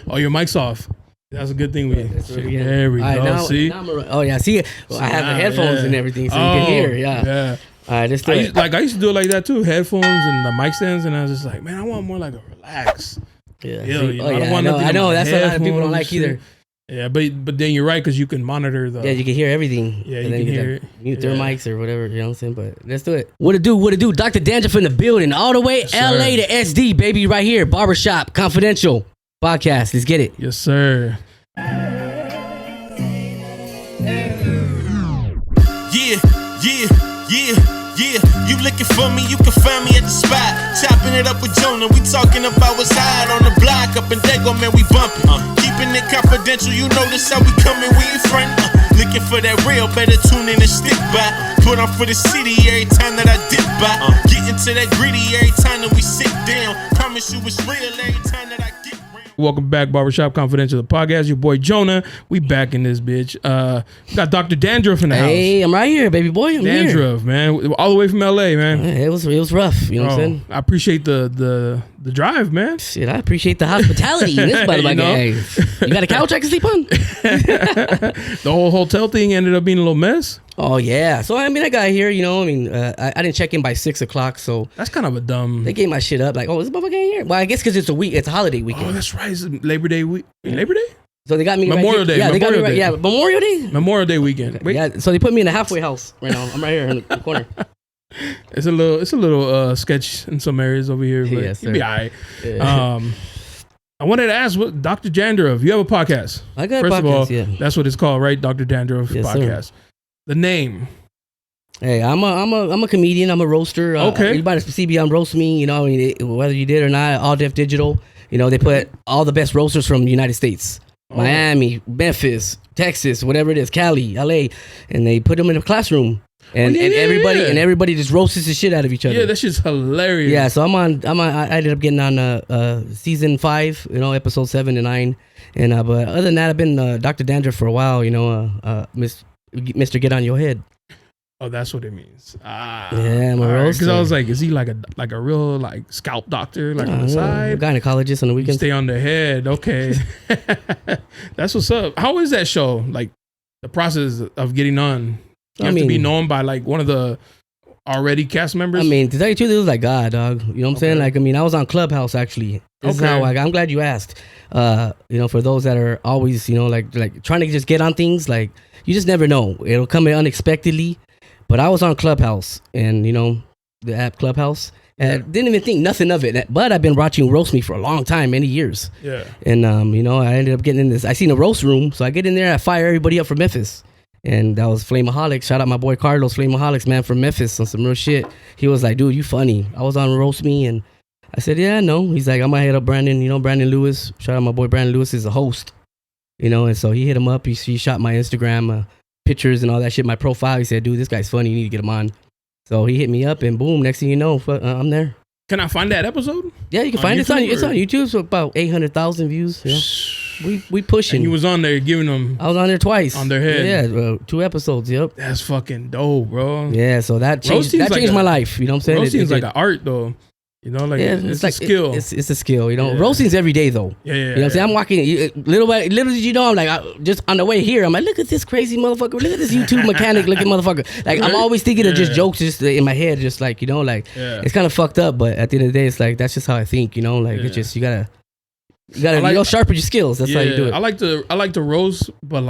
Oh, your mic's off. That's a good thing. There we go. Now, see? Now I see it. I have the headphones and everything, so you can hear. Yeah. All right, let's do it. I used to do it like that too. Headphones and the mic stands, and I was just like, man, I want more like a relax. Yeah. I know. That's what a lot of people don't like either. Yeah, but then you're right because you can monitor the. Yeah, you can hear everything. Yeah, you can hear it. Mute their mics or whatever. You know what I'm saying? But let's do it. What it do? Dr. Dandruff in the building, all the way LA to SD, baby, right here. Barbershop, confidential podcast. Let's get it. Yes, sir. Yeah, you looking for me, you can find me at the spot. Chopping it up with Jonah, we talking about what's hot on the block. Up in Dago, man, we bumping. Keeping it confidential, you know this how we coming, we in front. Looking for that real, better tune in and stick by. Put on for the city every time that I dip by. Get into that gritty every time that we sit down. Promise you it's real every time that I get. Welcome back, Barbershop Confidential, the podcast. Your boy Jonah. We back in this bitch. We got Dr. Dandruff in the house. Hey, I'm right here, baby boy. I'm Dandruff, here. Man. All the way from LA, man. It was rough. You know what I'm saying? I appreciate the drive, man. Shit, I appreciate the hospitality in this motherfucker. Hey, you got a couch I can sleep on? The whole hotel thing ended up being a little mess. Oh, yeah. So, I got here, I didn't check in by 6 o'clock, so. That's kind of a dumb. They gave my shit up, like, oh, this motherfucker ain't here. Well, I guess because it's a holiday weekend. Oh, that's right. It's Labor Day week. Labor Day? So they got me Memorial Day. Yeah, they got me right. Yeah, Memorial Day? Memorial Day weekend. Wait. Yeah, so they put me in a halfway house right now. I'm right here in the corner. It's a little sketch in some areas over here, but yes, you'll be all right. Yeah. I wanted to ask, what Dr. Dandruff, you have a podcast. I got First a podcast, of all, yeah. That's what it's called, right? Dr. Dandruff podcast. Sir. The name. Hey, I'm a comedian. I'm a roaster. Okay. Everybody see me on Roast Me. Whether you did or not, All Def Digital. They put all the best roasters from the United States, Miami, Memphis, Texas, whatever it is, Cali, LA, and they put them in a classroom, and everybody just roasts the shit out of each other. Yeah, that shit's hilarious. Yeah, so I ended up getting on season 5, episode 7 and 9, and but other than that, I've been Dr. Dandruff for a while. Mr. Get on Your Head. Oh, that's what it means. Yeah, I'm a roaster. Because I was like, is he like a real scalp doctor, on the side? Gynecologist on the weekends. Stay on the head. Okay. That's what's up. How is that show? Like the process of getting on? You have to be known by one of the already cast members? To tell you the truth, it was like God, dog. You know what I'm saying? I was on Clubhouse actually. This is how I'm glad you asked. For those that are always, trying to just get on things, you just never know. It'll come in unexpectedly. But I was on Clubhouse and, the app Clubhouse. And I didn't even think nothing of it. But I've been watching Roast Me for a long time, many years. Yeah. And, I ended up getting in this. I seen a roast room. So I get in there, I fire everybody up from Memphis. And that was Flameaholics. Shout out my boy Carlos, Flameaholics, man, from Memphis on some real shit. He was like, dude, you funny. I was on Roast Me. And I said, yeah, I know. He's like, I'm going to hit up Brandon, Brandon Lewis. Shout out my boy Brandon Lewis is a host. And so he hit him up. He shot my Instagram pictures and all that shit, my profile. He said, dude, this guy's funny, you need to get him on. So he hit me up and boom, next thing you know, I'm there. Can I find that episode? Yeah, you can find it. It's on YouTube, so about 800,000 views. We pushing. And you was on there giving them. I was on there twice. On their head. Yeah, 2 episodes, yep. That's fucking dope, bro. Yeah, so that changed my life, you know what I'm saying? Roasting's like an art though. It's a skill. It's a skill, Roasting's every day though. Yeah. You know what I'm saying? I'm walking, little did you know, I'm like, just on the way here, I'm like, look at this crazy motherfucker. Look at this YouTube mechanic looking motherfucker. I'm always thinking of just jokes just in my head, just it's kind of fucked up, but at the end of the day, it's like, that's just how I think, it's just, you gotta sharpen your skills. That's how you do it. I like to roast, but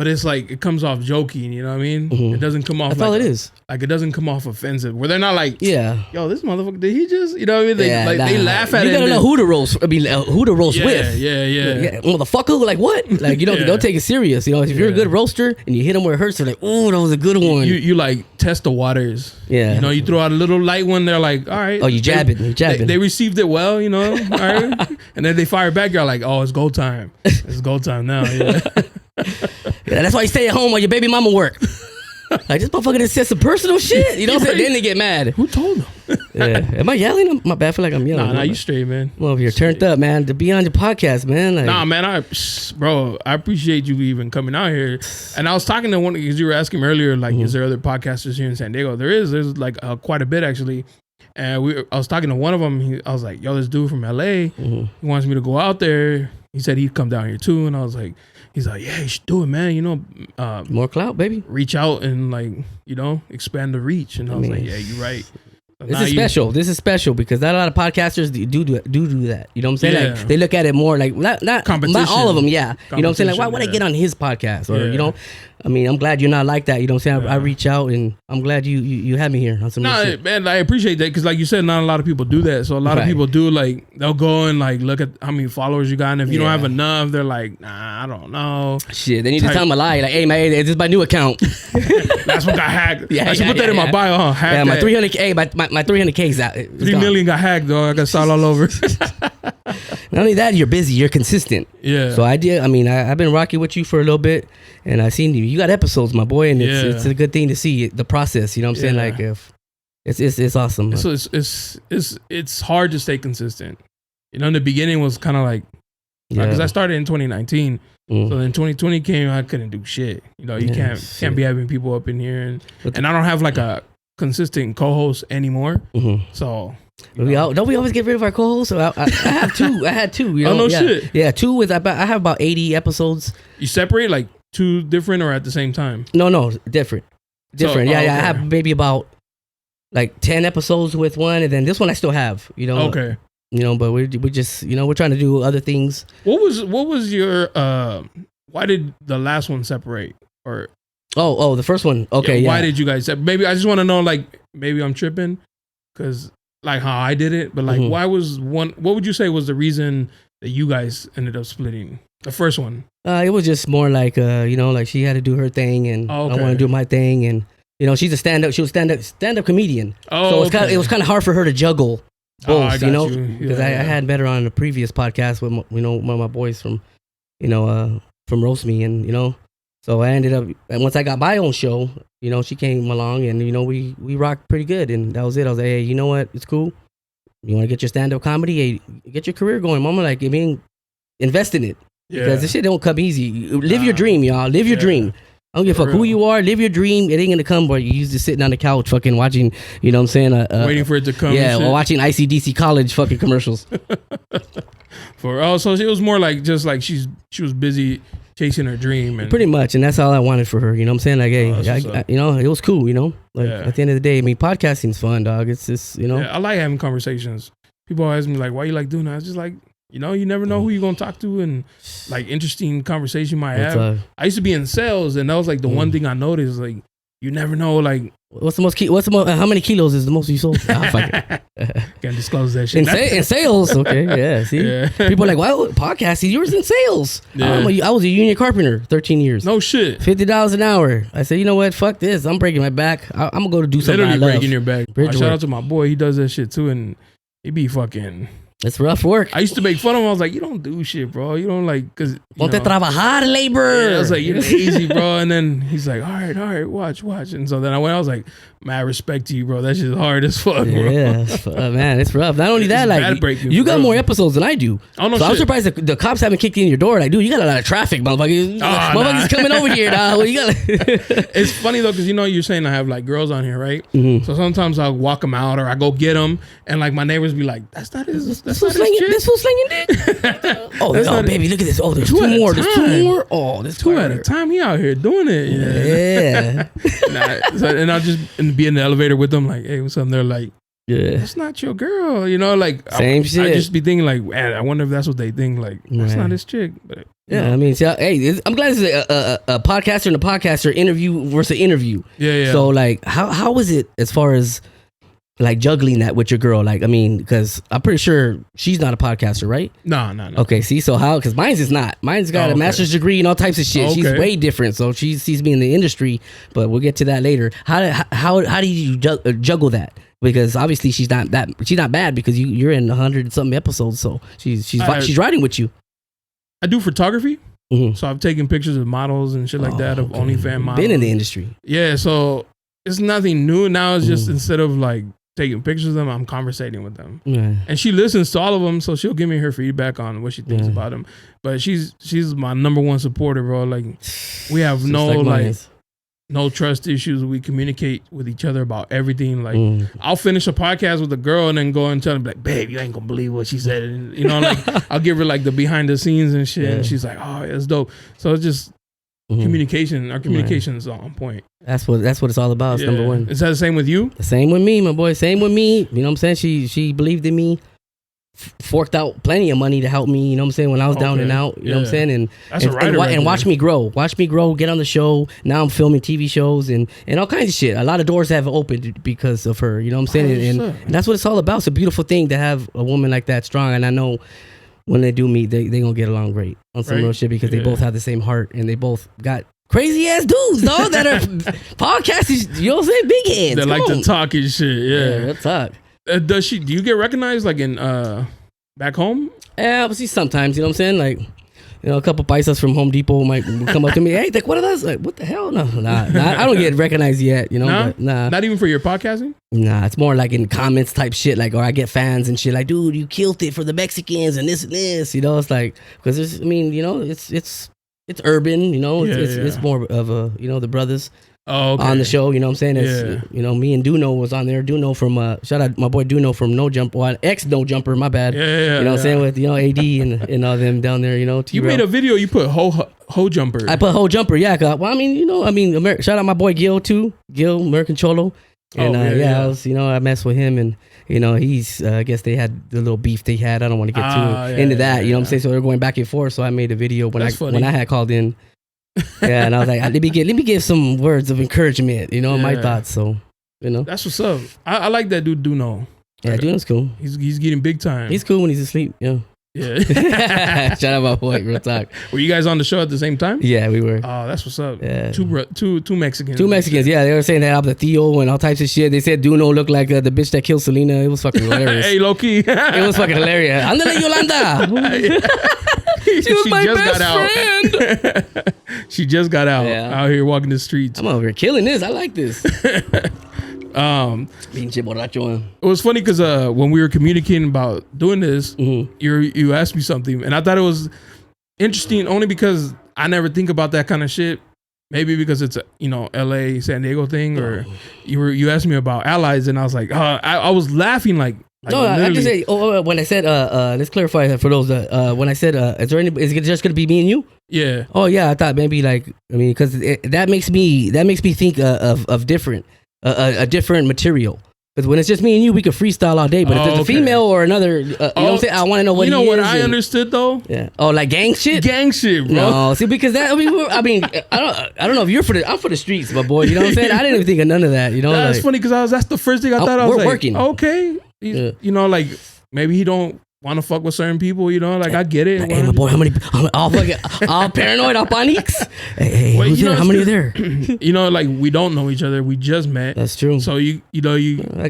it's it comes off joking. You know what I mean? Mm-hmm. It doesn't come off. That's all it is. It doesn't come off offensive. Where they're not yo, this motherfucker, did he just? You know what I mean? They laugh at it. You gotta know who to roast. Who to roast with. Yeah. Motherfucker, what? Don't take it serious. If you're a good roaster and you hit them where it hurts, they're like, oh, that was a good one. You test the waters. Yeah. You throw out a little light one. They're like, all right. Oh, you jabbing. They received it well. All right. And then they fire back. You're like, oh, it's go time. It's go time now. Yeah. That's why you stay at home while your baby mama work. This motherfucker just said some personal shit. You know what I'm saying? Then they get mad. Who told them? Am I yelling? My bad. I feel like I'm yelling. Nah, you straight, man. Well, you're turned up, man. To be on your podcast, man. Nah, man. I appreciate you even coming out here. And I was talking to one because you were asking me earlier, is there other podcasters here in San Diego? There's quite a bit actually. And I was talking to one of them. I was like, yo, this dude from LA, he wants me to go out there he said he'd come down here too, and I was like, he's like, yeah, you should do it, man. You know, more clout, baby. Reach out and like, you know, expand the reach. And I was like, yeah, you're right. This is special. This is special because not a lot of podcasters do that. You know what I'm saying? Yeah. Like they look at it more like not all of them. Yeah. You know what I'm saying? Like why would I get on his podcast? Or you know, I mean, I'm glad you're not like that. You know what I'm saying? I reach out and I'm glad you had me here on some shit. Man, I appreciate that because like you said, not a lot of people do that. So a lot of people do like they'll go and like look at how many followers you got, and if you don't have enough, they're like, nah, I don't know. Shit, they need to tell them a lie. Like, hey man, this is my new account. That's what got hacked. I should put that in my bio. Huh? Yeah, my 300K, my 300K is out. 3 million got hacked though. I got start all over. Not only that, you're busy, you're consistent. Yeah. So I've been rocking with you for a little bit, and I seen you got episodes, my boy, and it's a good thing to see the process. You know what I'm saying? Like if it's awesome. So it's hard to stay consistent. You know, in the beginning was kind of like because I started in 2019. So then 2020 came, I couldn't do shit. You know, you can't be having people up in here, and I don't have like a consistent co-host anymore. So. Don't we always get rid of our co-hosts? I have two. I had two. You know? Oh no shit. Yeah, two with I have about 80 episodes. You separate like two different or at the same time? No, different. So, Okay. I have maybe about like 10 episodes with one, and then this one I still have. You know. Okay. You know, but we just we're trying to do other things. What was your why did the last one separate or? Oh, the first one. Okay. Why did you guys? Maybe I just want to know. Like maybe I'm tripping because. Like how I did it, but like why was one? What would you say was the reason that you guys ended up splitting the first one? It was just more like like she had to do her thing, and I want to do my thing, and she's a stand-up. She was stand-up comedian, so it was kind of hard for her to juggle both, because I had better on the previous podcast with one of my boys from Roast Me, and so I ended up, and once I got my own show, she came along, and we rocked pretty good, and that was it. I was like, hey, you know what? It's cool. You want to get your stand-up comedy? Hey, get your career going, mama. Like, I mean, invest in it because this shit don't come easy. Live your dream, y'all. Live your dream. I don't give a fuck who you are. Live your dream. It ain't gonna come, but you used to sitting on the couch, fucking watching. You know what I'm saying? Waiting for it to come. Yeah, or watching ICDC college fucking commercials. So it was more like just like she was busy chasing her dream, and pretty much, and that's all I wanted for her. You know what I'm saying? Like, hey, it was cool. Like at the end of the day, I mean, podcasting's fun, dog. It's just I like having conversations. People always ask me like, why you like doing that? It's just like. You never know who you're going to talk to and like interesting conversation you might have. I used to be in sales and that was like the one thing I noticed. Like you never know like. How many kilos is the most you sold? Can't disclose that shit. In sales. Okay. Yeah. See, people are like, wow, podcasting, you were in sales. Yeah. I was a union carpenter 13 years. No shit. $50 an hour. I said, you know what? Fuck this. I'm breaking my back. I'm going to go to do something I love. Breaking your back. Shout out to my boy. He does that shit too. And he be fucking. It's rough work. I used to make fun of him. I was like, you don't do shit, bro. You don't like, cause Ponte trabajar, labor. Yeah, I was like, you're lazy, bro. And then he's like, all right, watch. And so then I was like, man, I respect you, bro. That shit's hard as fuck, bro. Yeah, man, it's rough. Not only that, like, you got more episodes than I do. Oh, no, so shit. I'm surprised the cops haven't kicked in your door. Like, dude, you got a lot of traffic, motherfuckers. Motherfuckers coming over here, dog. Well, you got. It's funny though, because you're saying I have like girls on here, right? Mm-hmm. So sometimes I'll walk them out or I go get them, and like my neighbors be like, that's not his. That's not his chick. This fool's slinging dick. Oh, baby, look at this. Oh, there's two more. There's two more. Oh, there's two at a time. He out here doing it. Yeah. And I'll just be in the elevator with them, like, hey, what's up? And they're like, yeah, that's not your girl. Like same shit. I just be thinking like, man, I wonder if that's what they think. Like, that's not his chick. But I mean, see, hey, I'm glad it's a podcaster and a podcaster interview versus interview. Yeah. So like, how was it as far as like juggling that with your girl? Like, I mean, because I'm pretty sure she's not a podcaster, right? No. Okay, see, so how? Because mine's is not. Mine's got a master's degree and all types of shit. Okay. She's way different. So she sees me in the industry, but we'll get to that later. How do you juggle that? Because obviously she's not bad because you're in 100 something episodes. So she's riding with you. I do photography. Mm-hmm. So I've taken pictures of models and shit like that of OnlyFans models. Been in the industry. Yeah, so it's nothing new. Now it's just instead of like taking pictures of them, I'm conversating with them. Yeah. And she listens to all of them, so she'll give me her feedback on what she thinks about them. But she's my number one supporter, bro. Like we have no like no trust issues. We communicate with each other about everything. Like I'll finish a podcast with a girl and then go and tell her like, babe, you ain't gonna believe what she said. And, you know, like I'll give her like the behind the scenes and shit. And she's like, oh, it's dope. So it's just communication. Our communication is on point. That's what it's all about. It's number one. Is that the same with you? The same with me, my boy. Same with me. You know what I'm saying? She believed in me. Forked out plenty of money to help me, you know what I'm saying, when I was down and out, you know what I'm saying, and watch me grow, get on the show. Now I'm filming TV shows and all kinds of shit. A lot of doors have opened because of her, you know what I'm saying, and that's what it's all about. It's a beautiful thing to have a woman like that strong, and I know when they do meet, they gonna get along great on some real shit because they both have the same heart and they both got crazy ass dudes, dog, that are podcasters, you know what I'm saying, big heads. They like to talk and shit, real talk. Do you get recognized like in back home? Yeah, but see, sometimes, you know what I'm saying, like, you know, a couple paisas from Home Depot might come up to me, hey, like, what are those? Like, what the hell? Nah, I don't get recognized yet, you know. Nah? But nah, not even for your podcasting. Nah, it's more like in comments type shit, like, or I get fans and shit, like, dude, you killed it for the Mexicans and this, you know. It's like, because there's, I mean, you know, it's urban, you know, it's more of a, you know, the brothers. Oh, okay. On the show, you know what I'm saying? It's, you know, me and Duno was on there. Duno from, shout out my boy Duno from No Jumper, well, ex No Jumper, my bad. Yeah, you know what I'm saying? With, you know, AD and all them down there, you know. You made a video, you put Ho Jumper. I put Ho Jumper, yeah. Well, I mean, you know, shout out my boy Gil too. Gil, American Cholo. And I was, you know, I messed with him and, you know, he's, I guess they had the little beef they had. I don't want to get too into that, you know what I'm saying? So they're going back and forth. So I made a video when I had called in. Yeah, and I was like, let me give some words of encouragement, you know, my thoughts. So, you know, that's what's up. I like that dude Duno. Yeah, Duno's cool. He's getting big time. He's cool when he's asleep. Yeah. Shout out my boy, real talk. Were you guys on the show at the same time? Yeah, we were. Oh, that's what's up. Yeah. Two Mexicans. Two Mexicans. Yeah, they were saying that I'm the Theo and all types of shit. They said Duno looked like the bitch that killed Selena. It was fucking hilarious. Hey, low key. It was fucking hilarious. Andale Yolanda. She was my best friend. She just got out here walking the streets. I'm over here killing this. I like this. It was funny because when we were communicating about doing this, you asked me something, and I thought it was interesting only because I never think about that kind of shit. Maybe because it's a, you know, LA, San Diego thing, or you asked me about allies, and I was like, I was laughing like no, I just say when I said let's clarify that for those when I said is it just gonna be me and you? Yeah. Oh yeah, I thought maybe like because that makes me think of different a different material. Because when it's just me and you, we could freestyle all day. But if it's a female or another, you know what I'm saying? I want to know what you know what I understood though. Yeah. Oh, like gang shit. Gang shit, bro. No, see, because that I don't know if you're I'm for the streets, my boy. You know what I'm saying? I didn't even think of none of that. You know, that's funny because that's the first thing I thought. I was like, working. Okay, you know, like maybe he don't want to fuck with certain people, you know, like I get it. Hey, my boy, how many? All paranoid, all panics. Hey, who's there? How many are there? You know, like we don't know each other. We just met. That's true. So you know.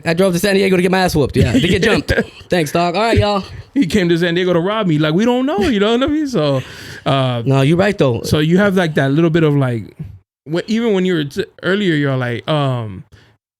I drove to San Diego to get my ass whooped. Yeah, to get jumped. Thanks, dog. All right, y'all. He came to San Diego to rob me. Like we don't know. You know what I mean? So. No, you're right though. So you have like that little bit of like, even when you were earlier, you're like,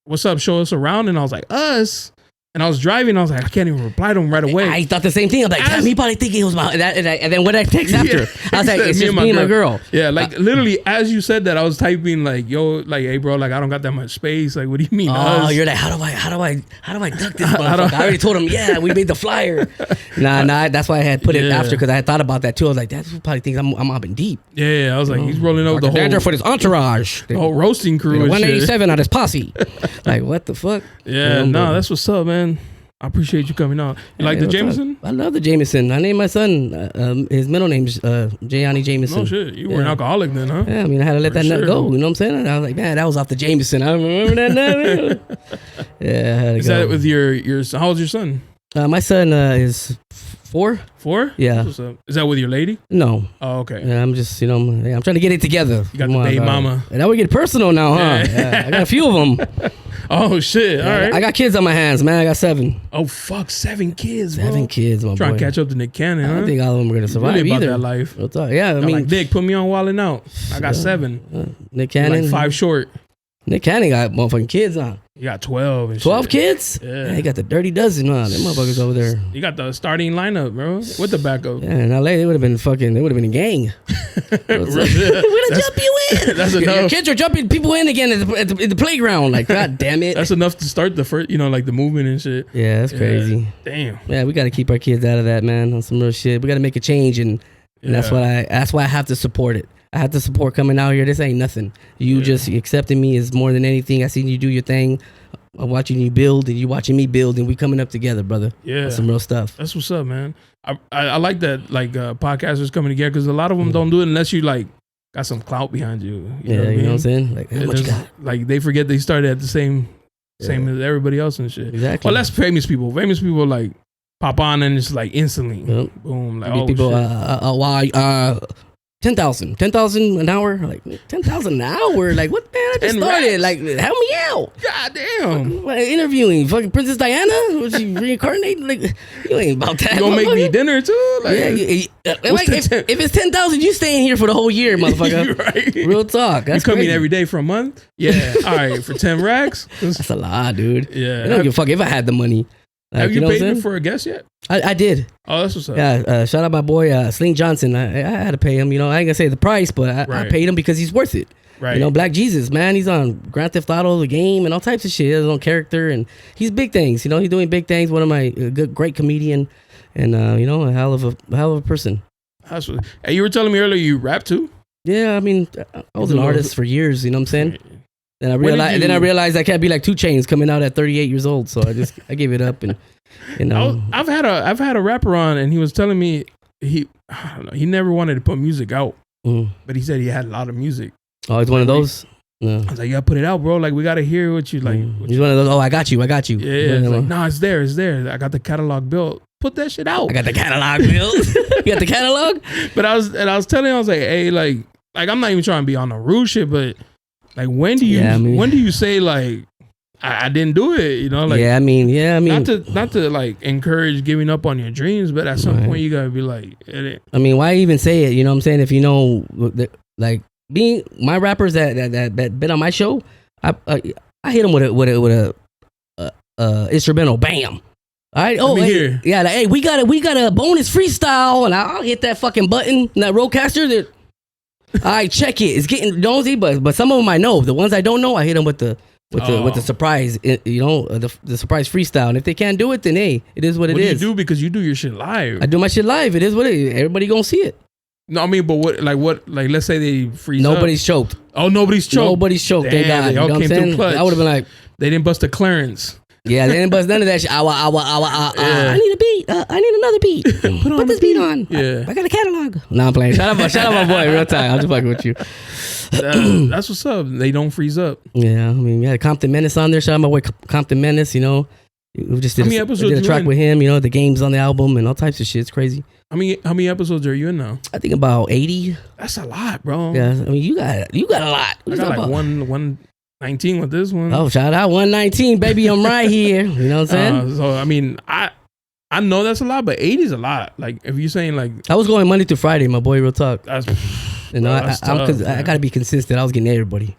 what's up? Show us around, and I was like, us. And I was driving, I was like, I can't even reply to him right away. I thought the same thing. I'm like, damn, he probably thinking it was about that. And then what I text after, I was like, it's just me and my girl. Yeah, like literally, as you said that, I was typing like, yo, like, hey, bro, like, I don't got that much space. Like, what do you mean? Oh, you're like, how do I duck this motherfucker? I already told him, yeah, we made the flyer. Nah, that's why I had put it after, because I had thought about that too. I was like, that's probably thinks I'm mobbing deep. Yeah, I was like, he's rolling over the whole Dandruff for his entourage, the whole roasting crew, 187 on his posse. Like, what the fuck? Yeah, that's what's up, man. I appreciate you coming out. You like the Jameson? I love the Jameson. I named my son, his middle name's Jayani Jameson. Oh shit, you were an alcoholic then, huh? Yeah, I mean, I had to let that nut go. You know what I'm saying? I was like, man, that was off the Jameson. I remember that nut. Yeah, I had to Is that with your how old's your son? My son is 4. 4? Yeah. Is that with your lady? No. Oh, okay. Yeah, I'm just, I'm trying to get it together. You got the baby mama. And now we get personal now, huh? Yeah, I got a few of them. Oh shit! All right, I got kids on my hands, man. I got 7. Oh fuck, 7 kids, bro. 7 kids, my boy. Trying to catch up to Nick Cannon. I don't think all of them are gonna survive really either. About that life. Yeah, I mean, like, Nick, put me on Wildin' Out. I got 7. Nick Cannon, like 5 short. Nick Cannon got motherfucking kids on. You got 12 and 12 shit. kids? Yeah. He got the dirty dozen, huh? Them motherfuckers over there. You got the starting lineup, bro. With the backup. Yeah, in LA, they would have been a gang. We're gonna jump you in. That's enough. Your kids are jumping people in again at the playground. Like, God damn it. That's enough to start the first, like the movement and shit. Yeah, that's crazy. Damn. Yeah, we got to keep our kids out of that, man. On some real shit. We got to make a change, and that's why I have to support it. I have to support coming out here. This ain't nothing. You just accepting me is more than anything. I seen you do your thing. I'm watching you build, and you watching me build, and we coming up together, brother. Yeah, that's some real stuff. That's what's up, man. I like that, podcasters coming together, because a lot of them don't do it unless you got some clout behind you. You know what I'm saying? Like, how much you got? Like, they forget they started at the same as everybody else and shit. Exactly. Well, that's famous people. Famous people pop on and it's instantly, boom. Like, people, 10,000 an hour, like 10,000 an hour, like what, man? I just started, like, help me out. God damn. Interviewing fucking Princess Diana, was she reincarnated? Like, you ain't about that. You gonna make me dinner too? Like, if it's 10,000, you staying here for the whole year, motherfucker. Right. Real talk. That's you come in every day for a month? Yeah. All right, for 10 racks? That's a lot, dude. Yeah. I don't give a fuck if I had the money. Like, have you paid me for a guest yet? I did. Oh, that's what's up. Yeah, shout out my boy Sling Johnson. I had to pay him. I ain't gonna say the price, but I paid him because he's worth it. Right. Black Jesus, man. He's on Grand Theft Auto, the game, and all types of shit. He has his own character, and he's big things. He's doing big things. One of my great comedian, and a hell of a person. That's what, hey, you were telling me earlier you rap too? Yeah, I mean, I was an artist for years. You know what I'm saying? Then I realized I can't be like 2 Chainz coming out at 38 years old. So I gave it up, and I've had a rapper on, and he was telling me he never wanted to put music out, but he said he had a lot of music. Oh, it's one of those. I was like, you gotta put it out, bro. Like, we gotta hear what you like. He's one of those. Oh, I got you. Yeah. It's like, nah, it's there. I got the catalog built. Put that shit out. I got the catalog built. You got the catalog. But I was telling him, I was like, hey, like I'm not even trying to be on the rude shit, but like, when do you say like I didn't do it? Like, I mean, not to like encourage giving up on your dreams, but at some point you gotta be like, I mean, why even say it? You know what I'm saying? If like being my rappers that been on my show, I hit them with a instrumental, bam. All right. Oh, hey, yeah. Like, hey, we got a bonus freestyle, and I'll hit that fucking button, that roadcaster. That, all right, check it. It's getting nosy, but some of them I know. The ones I don't know, I hit them with the surprise. The surprise freestyle. And if they can't do it, then hey, it is what it is. What do you do? Because you do your shit live. I do my shit live. It is what it is. Everybody gonna see it. No, I mean, but what? Let's say they freeze. Nobody's choked. Oh, nobody's choked. Nobody's choked. Damn, Thank God. they all came through clutch. I would have been like, they didn't bust a clearance. Yeah, they didn't bust none of that shit. I need a beat. I need another beat. Put this beat on. Yeah. I got a catalog. No, I'm playing. Shout out my boy, real time. I'm just fucking with you. That's what's up. They don't freeze up. Yeah, I mean, we had Compton Menace on there. Shout out my boy Compton Menace. We just did a track with him. The games on the album and all types of shit. It's crazy. How many episodes are you in now? I think about 80. That's a lot, bro. Yeah, I mean, you got a lot. I got like 119 with this one. Oh, shout out 119, baby. I'm right here. You know what I'm saying? So I mean, I know that's a lot, but 80 is a lot. Like, if you're saying like, I was going Monday through Friday, my boy. Real talk. That's I gotta be consistent. I was getting everybody.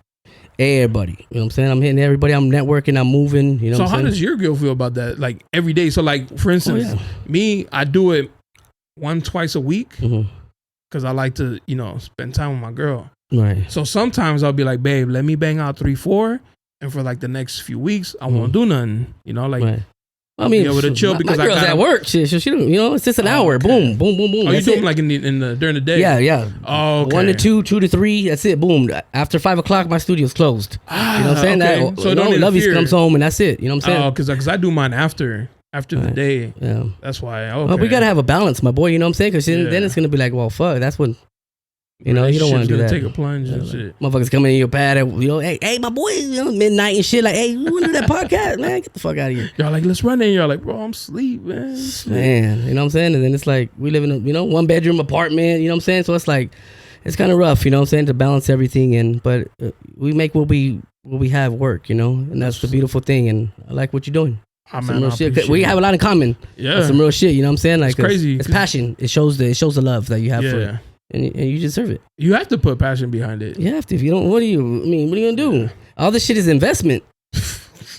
You know what I'm saying? I'm hitting everybody. I'm networking. I'm moving. You know. So how does your girl feel about that? Like, every day. So like, for instance, me, I do it twice a week because I like to spend time with my girl. Right. So sometimes I'll be like, babe, let me bang out 3-4, and for like the next few weeks, I won't do nothing. Right. I mean, be able to chill because my girl's at work. She don't. It's just an hour. Okay. Boom, boom, boom, boom. Oh, you do them like during the day? Yeah. Oh, okay. 1 to 2, 2 to 3. That's it. Boom. After 5 o'clock, my studio's closed. You know what I'm saying? Okay. So don't Lovey comes home and that's it. You know what I'm saying? Oh, because I do mine after the day. Yeah. That's why. Okay. Well, we gotta have a balance, my boy. You know what I'm saying? Because then it's gonna be like, well, fuck. That's when. You don't want to do that. Take a plunge and shit. Motherfuckers coming in your pad at, hey, my boy, midnight and shit. Like, hey, you want to do that podcast, man? Get the fuck out of here. Y'all like, let's run in. Y'all like, bro, I'm asleep, man. Man, you know what I'm saying? And then it's like, we live in a, 1-bedroom apartment, you know what I'm saying? So it's like, it's kind of rough, you know what I'm saying, to balance everything in. But we make what we have work, and that's the beautiful thing. And I like what you're doing. Some real shit. We have a lot in common. Yeah. That's some real shit, you know what I'm saying? Like, it's crazy. It's passion. It shows the love that you have and you deserve it. You have to put passion behind it. You have to. If you don't, what are you gonna do? All this shit is investment.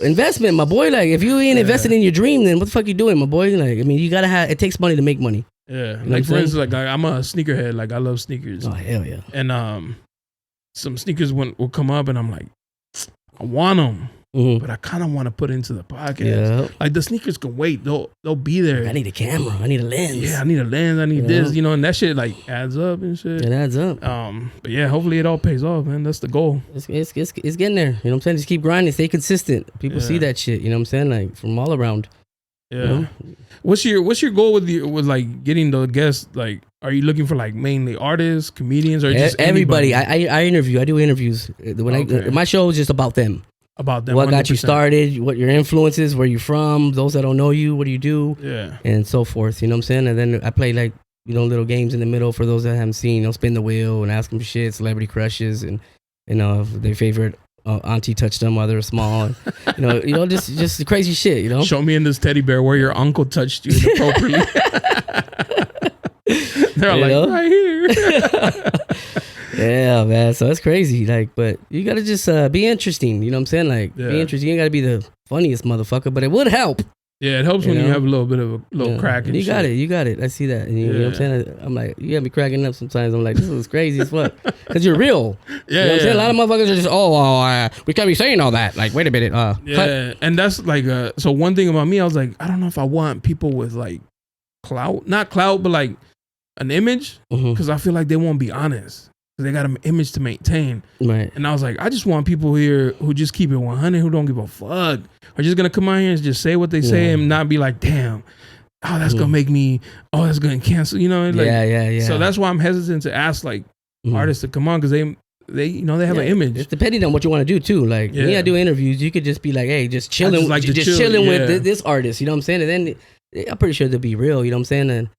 Investment, my boy. Like, if you ain't invested in your dream, then what the fuck you doing, my boy? Like, I mean, you gotta have. It takes money to make money. Yeah. You know, like, for instance, like I'm a sneakerhead. Like, I love sneakers. Oh hell yeah. And some sneakers will come up, and I'm like, I want them. But I kind of want to put into the podcast. Yeah. Like, the sneakers can wait. They'll be there. I need a camera. I need a lens. Yeah, I need a lens. I need this. You know, and that shit like adds up and shit. It adds up. But yeah, hopefully it all pays off, man. That's the goal. It's getting there. You know what I'm saying? Just keep grinding. Stay consistent. People see that shit. You know what I'm saying? Like, from all around. Yeah. You know? What's your goal with like getting the guests? Like, are you looking for like mainly artists, comedians, or just everybody? I interview. I do interviews. My show is just about them. About them. What 100%. Got you started? What your influences? Where you from? Those that don't know you, what do you do? Yeah. And so forth. You know what I'm saying? And then I play like, you know, little games in the middle for those that haven't seen. You know, spin the wheel and ask them shit, celebrity crushes, and you know, if their favorite auntie touched them while they were small. And, you know, just the crazy shit. You know. Show me in this teddy bear where your uncle touched you inappropriately. They're like, right here. Yeah, man. So it's crazy. Like, but you gotta just be interesting. You know what I'm saying? Like, be interesting. You ain't gotta be the funniest motherfucker, but it would help. Yeah, it helps when you have a little bit of a little crack. And you got it. You got it. I see that. And you know what I'm saying? I'm like, you got me cracking up sometimes. I'm like, this is crazy as fuck. Because you're real. Yeah. You know what I'm saying? A lot of motherfuckers are just, we can't be saying all that. Like, wait a minute. Yeah. And that's like, so one thing about me, I was like, I don't know if I want people with like clout. Not clout, but like an image. Because I feel like they won't be honest. Because they got an image to maintain. Right. And I was like, I just want people here who just keep it 100, who don't give a fuck. Are just going to come out here and just say what they say and not be like, damn, oh, that's going to make me, oh, that's going to cancel, you know? Like, yeah. So that's why I'm hesitant to ask like artists to come on, because they you know, they have an image. It's depending on what you want to do too. Like, when I do interviews, you could just be like, hey, just chilling, chilling with this artist, you know what I'm saying? And then I'm pretty sure they'll be real, you know what I'm saying?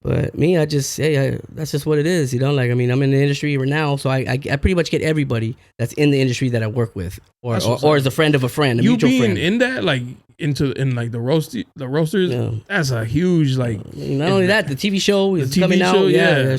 But me, I just say that's just what it is, you know. Like, I mean, I'm in the industry right now, so I pretty much get everybody that's in the industry that I work with, or as a friend of a friend, a mutual friend. You being in that, like in like the roasters, that's a huge like. Not only that, the TV show is coming out.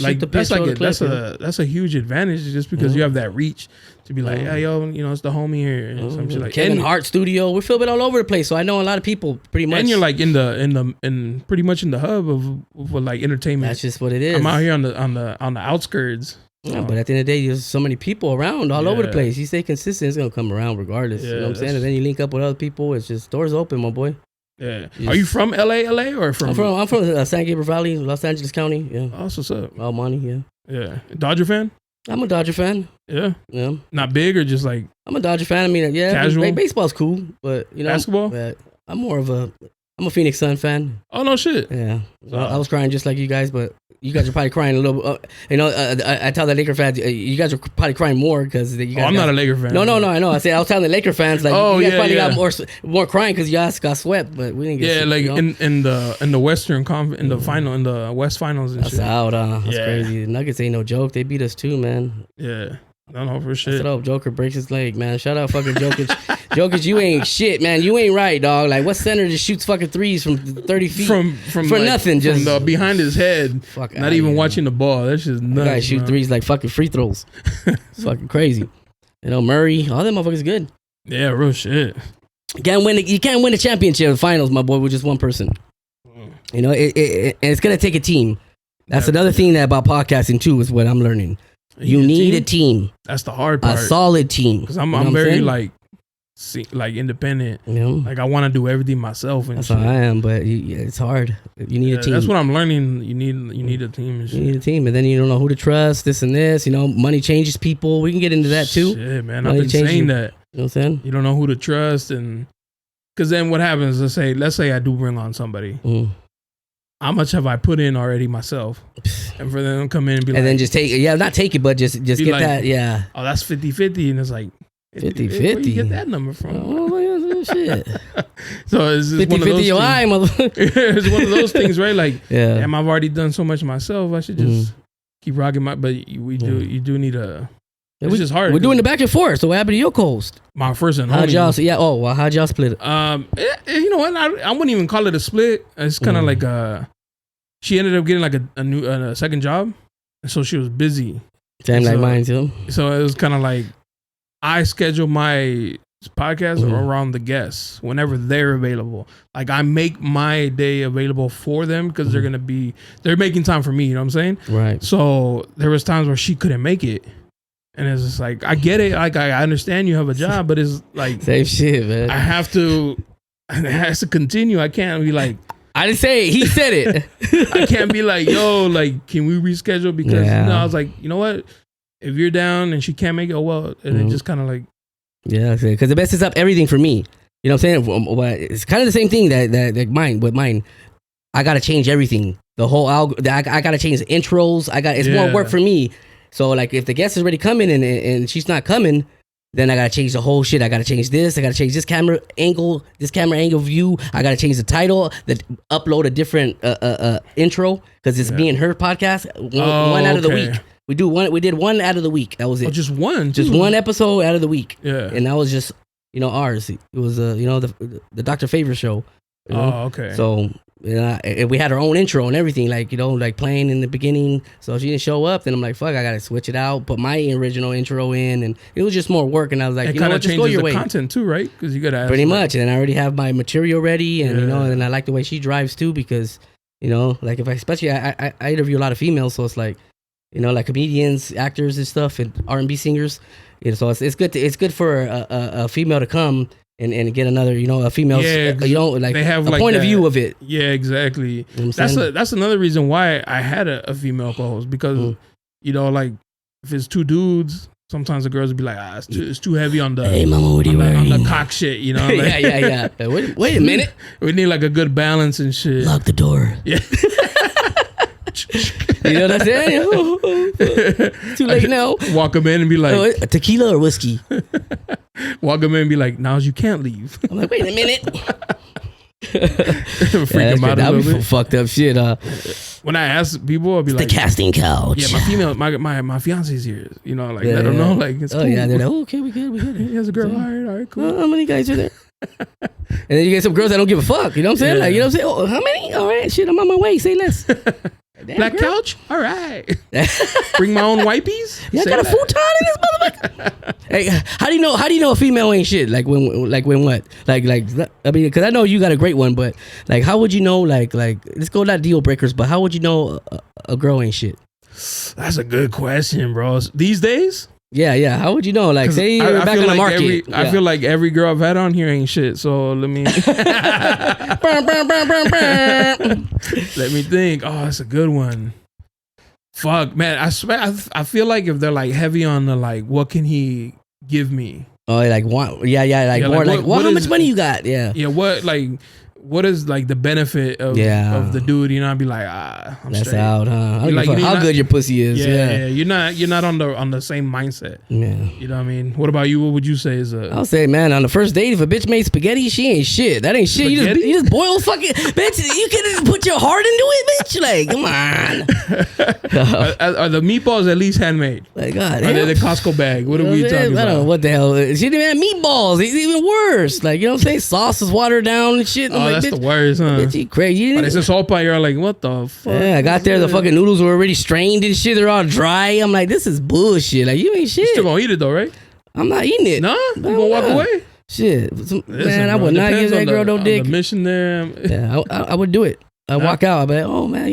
Like that's a huge advantage just because you have that reach to be like, hey, yo, you know, it's the homie here, and some shit like Kevin Hart Studio. We're filming all over the place, so I know a lot of people pretty much. And you're like in pretty much in the hub of like entertainment. That's just what it is. I'm out here on the outskirts. Yeah, but at the end of the day, there's so many people around all over the place. You stay consistent, it's gonna come around regardless. You know what I'm saying? And then you link up with other people. It's just doors open, my boy. Yeah. Are you from LA or from? I'm from San Gabriel Valley, Los Angeles County. Yeah. Oh, what's up? All money. Yeah. Yeah. Dodger fan? I'm a Dodger fan. Yeah. Yeah. Not big or just like. I'm a Dodger fan. I mean, casual. Baseball's cool, but you know, basketball. But I'm a Phoenix Sun fan. Oh no shit. Yeah. I was crying just like you guys, but you guys are probably crying a little. I tell the Laker fans, you guys are probably crying more because you guys. I'm not a Laker fan. No, I know. I was telling the Laker fans like, you guys probably got more crying because you guys got swept, but we didn't get. Yeah, like in the Western in the final, in the West Finals and that's shit. Out. That's crazy. The Nuggets ain't no joke. They beat us too, man. Yeah. No, for shit. Shut up, Joker breaks his leg, man. Shout out fucking Jokic. Jokic, you ain't shit, man. You ain't right, dog. Like, what center just shoots fucking threes from 30 feet? From for like, nothing, just from behind his head. Fuck not even watching the ball. That's just nuts. Guys shoot threes like fucking free throws. It's fucking crazy. You know, Murray, all them motherfuckers good. Yeah, real shit. You can't win the championship finals, my boy, with just one person. You know, it's gonna take a team. That's another thing about podcasting too, is what I'm learning. You need a team. That's the hard part. A solid team. Because I'm very like independent. You know? Like I want to do everything myself. And that's how I am, but it's hard. You need a team. That's what I'm learning. You need a team. And shit. You need a team, and then you don't know who to trust. This and this. You know, money changes people. We can get into that too. Shit, man. I've been saying that. You know what I'm saying? You don't know who to trust, and because then what happens? Let's say I do bring on somebody. How much have I put in already myself? And for them to come in and be like... And then just take it. Yeah, not take it, but just get like, that, yeah. Oh, that's 50-50. And it's like... 50-50. Where you get that number from? Oh, shit. So it's just 50-50 one of those your eye, motherfucker. It's one of those things, right? Like, damn, I've already done so much myself. I should just keep rocking my... But you do need a... It's just hard. We're doing the back and forth. So what happened to your co-host? My first and only. How'd y'all split it? You know what? I wouldn't even call it a split. It's kind of like she ended up getting like a second job. so she was busy. Same like mine too. So it was kind of like I schedule my podcast around the guests whenever they're available. Like I make my day available for them because they're making time for me. You know what I'm saying? Right. So there was times where she couldn't make it, and it's just like I get it. Like I understand you have a job, but it's like same shit, man. I have to. It has to continue. I can't be like. I didn't say it. He said it. I can't be like, yo, like, can we reschedule? Because I was like, you know what? If you're down and she can't make it, oh well. And it just kind of like, yeah, because the best is up everything for me. You know what I'm saying? It's kind of the same thing that mine. With mine, I gotta change everything. The whole I gotta change the intros. It's more work for me. So like, if the guest is already coming and she's not coming, then I gotta change the whole shit. I gotta change this. I gotta change this camera angle view. I gotta change the title. Upload a different intro because it's me and her podcast. One out of the week. We did one out of the week. That was it. Oh, just one. Just one episode out of the week. Yeah. And that was just ours. It was the Dr. Favor show. Oh, okay. So we had our own intro and everything, like playing in the beginning. So if she didn't show up, then I'm like, fuck, I gotta switch it out, put my original intro in, and it was just more work. And I was like, you know what, just go your way. Content too, right? Because you gotta pretty much. And I already have my material ready, and and I like the way she drives too, because like especially I interview a lot of females, so it's like like comedians, actors, and stuff, and R&B singers. So it's good for a female to come. And get another, a female, like they have a like point of view of it. Yeah, exactly. That's another reason why I had a female co-host, because like if it's two dudes, sometimes the girls would be like, it's too heavy on the hey mama, what are you wearing? On the cock shit, Like, yeah. Wait a minute. We need like a good balance and shit. Lock the door. Yeah. You know what I'm saying? Too late now. Walk them in and be like, tequila or whiskey? Walk them in and be like, now you can't leave. I'm like, wait a minute. Freak them out a little bit. Fucked up shit. When I ask people, I'll be like, the casting couch. Yeah, my female, my fiance's here. Let them know, like, it's cool. Yeah, they're like, okay, we good. He has a girl. All right, cool. How many guys are there? And then you get some girls that don't give a fuck. You know what I'm saying? Yeah. Like, you know what I'm saying? Oh, how many? All right, shit, I'm on my way. Say less. Black couch? All right. Bring my own wipies? Yeah, I got a futon in this motherfucker. Hey, how do you know a female ain't shit? Like when what? Like I mean, because I know you got a great one, but like how would you know? Like let's go not deal breakers, but how would you know a girl ain't shit? That's a good question, bro. These days? Yeah. How would you know? Like, say you're back in the market. I feel like every girl I've had on here ain't shit. So let me let me think. Oh, that's a good one. Fuck, man. I swear, I feel like if they're like heavy on the like, what can he give me? Oh, like what? Yeah. Like more like, how much money you got? Yeah. Yeah. What is like the benefit of the dude? I'd be like, I'm that's straight. Out, huh? Like, how good your pussy is. Yeah. You're not on the same mindset. Yeah. You know what I mean? What about you? What would you say is I'll say, man, on the first date, if a bitch made spaghetti, she ain't shit. That ain't shit. You just boil fucking bitch. You can put your heart into it, bitch. Like, come on. Are the meatballs at least handmade? Like, God, are they the Costco bag? What are we talking about? I don't know what the hell. She didn't have meatballs. It's even worse. Like, you know what I'm saying? Sauce is watered down and shit. Oh, that's the worst, huh? Bitch, you crazy. But it's a sopa. You're like, what the fuck? Yeah, I got there. The fucking noodles were already strained and shit. They're all dry. I'm like, this is bullshit. Like, you ain't shit. You still gonna eat it though, right? I'm not eating it. No? You gonna walk away? Shit. Man, I would not give that girl no dick. The mission there. Yeah, I would do it. I walk out. I'd be like, oh man,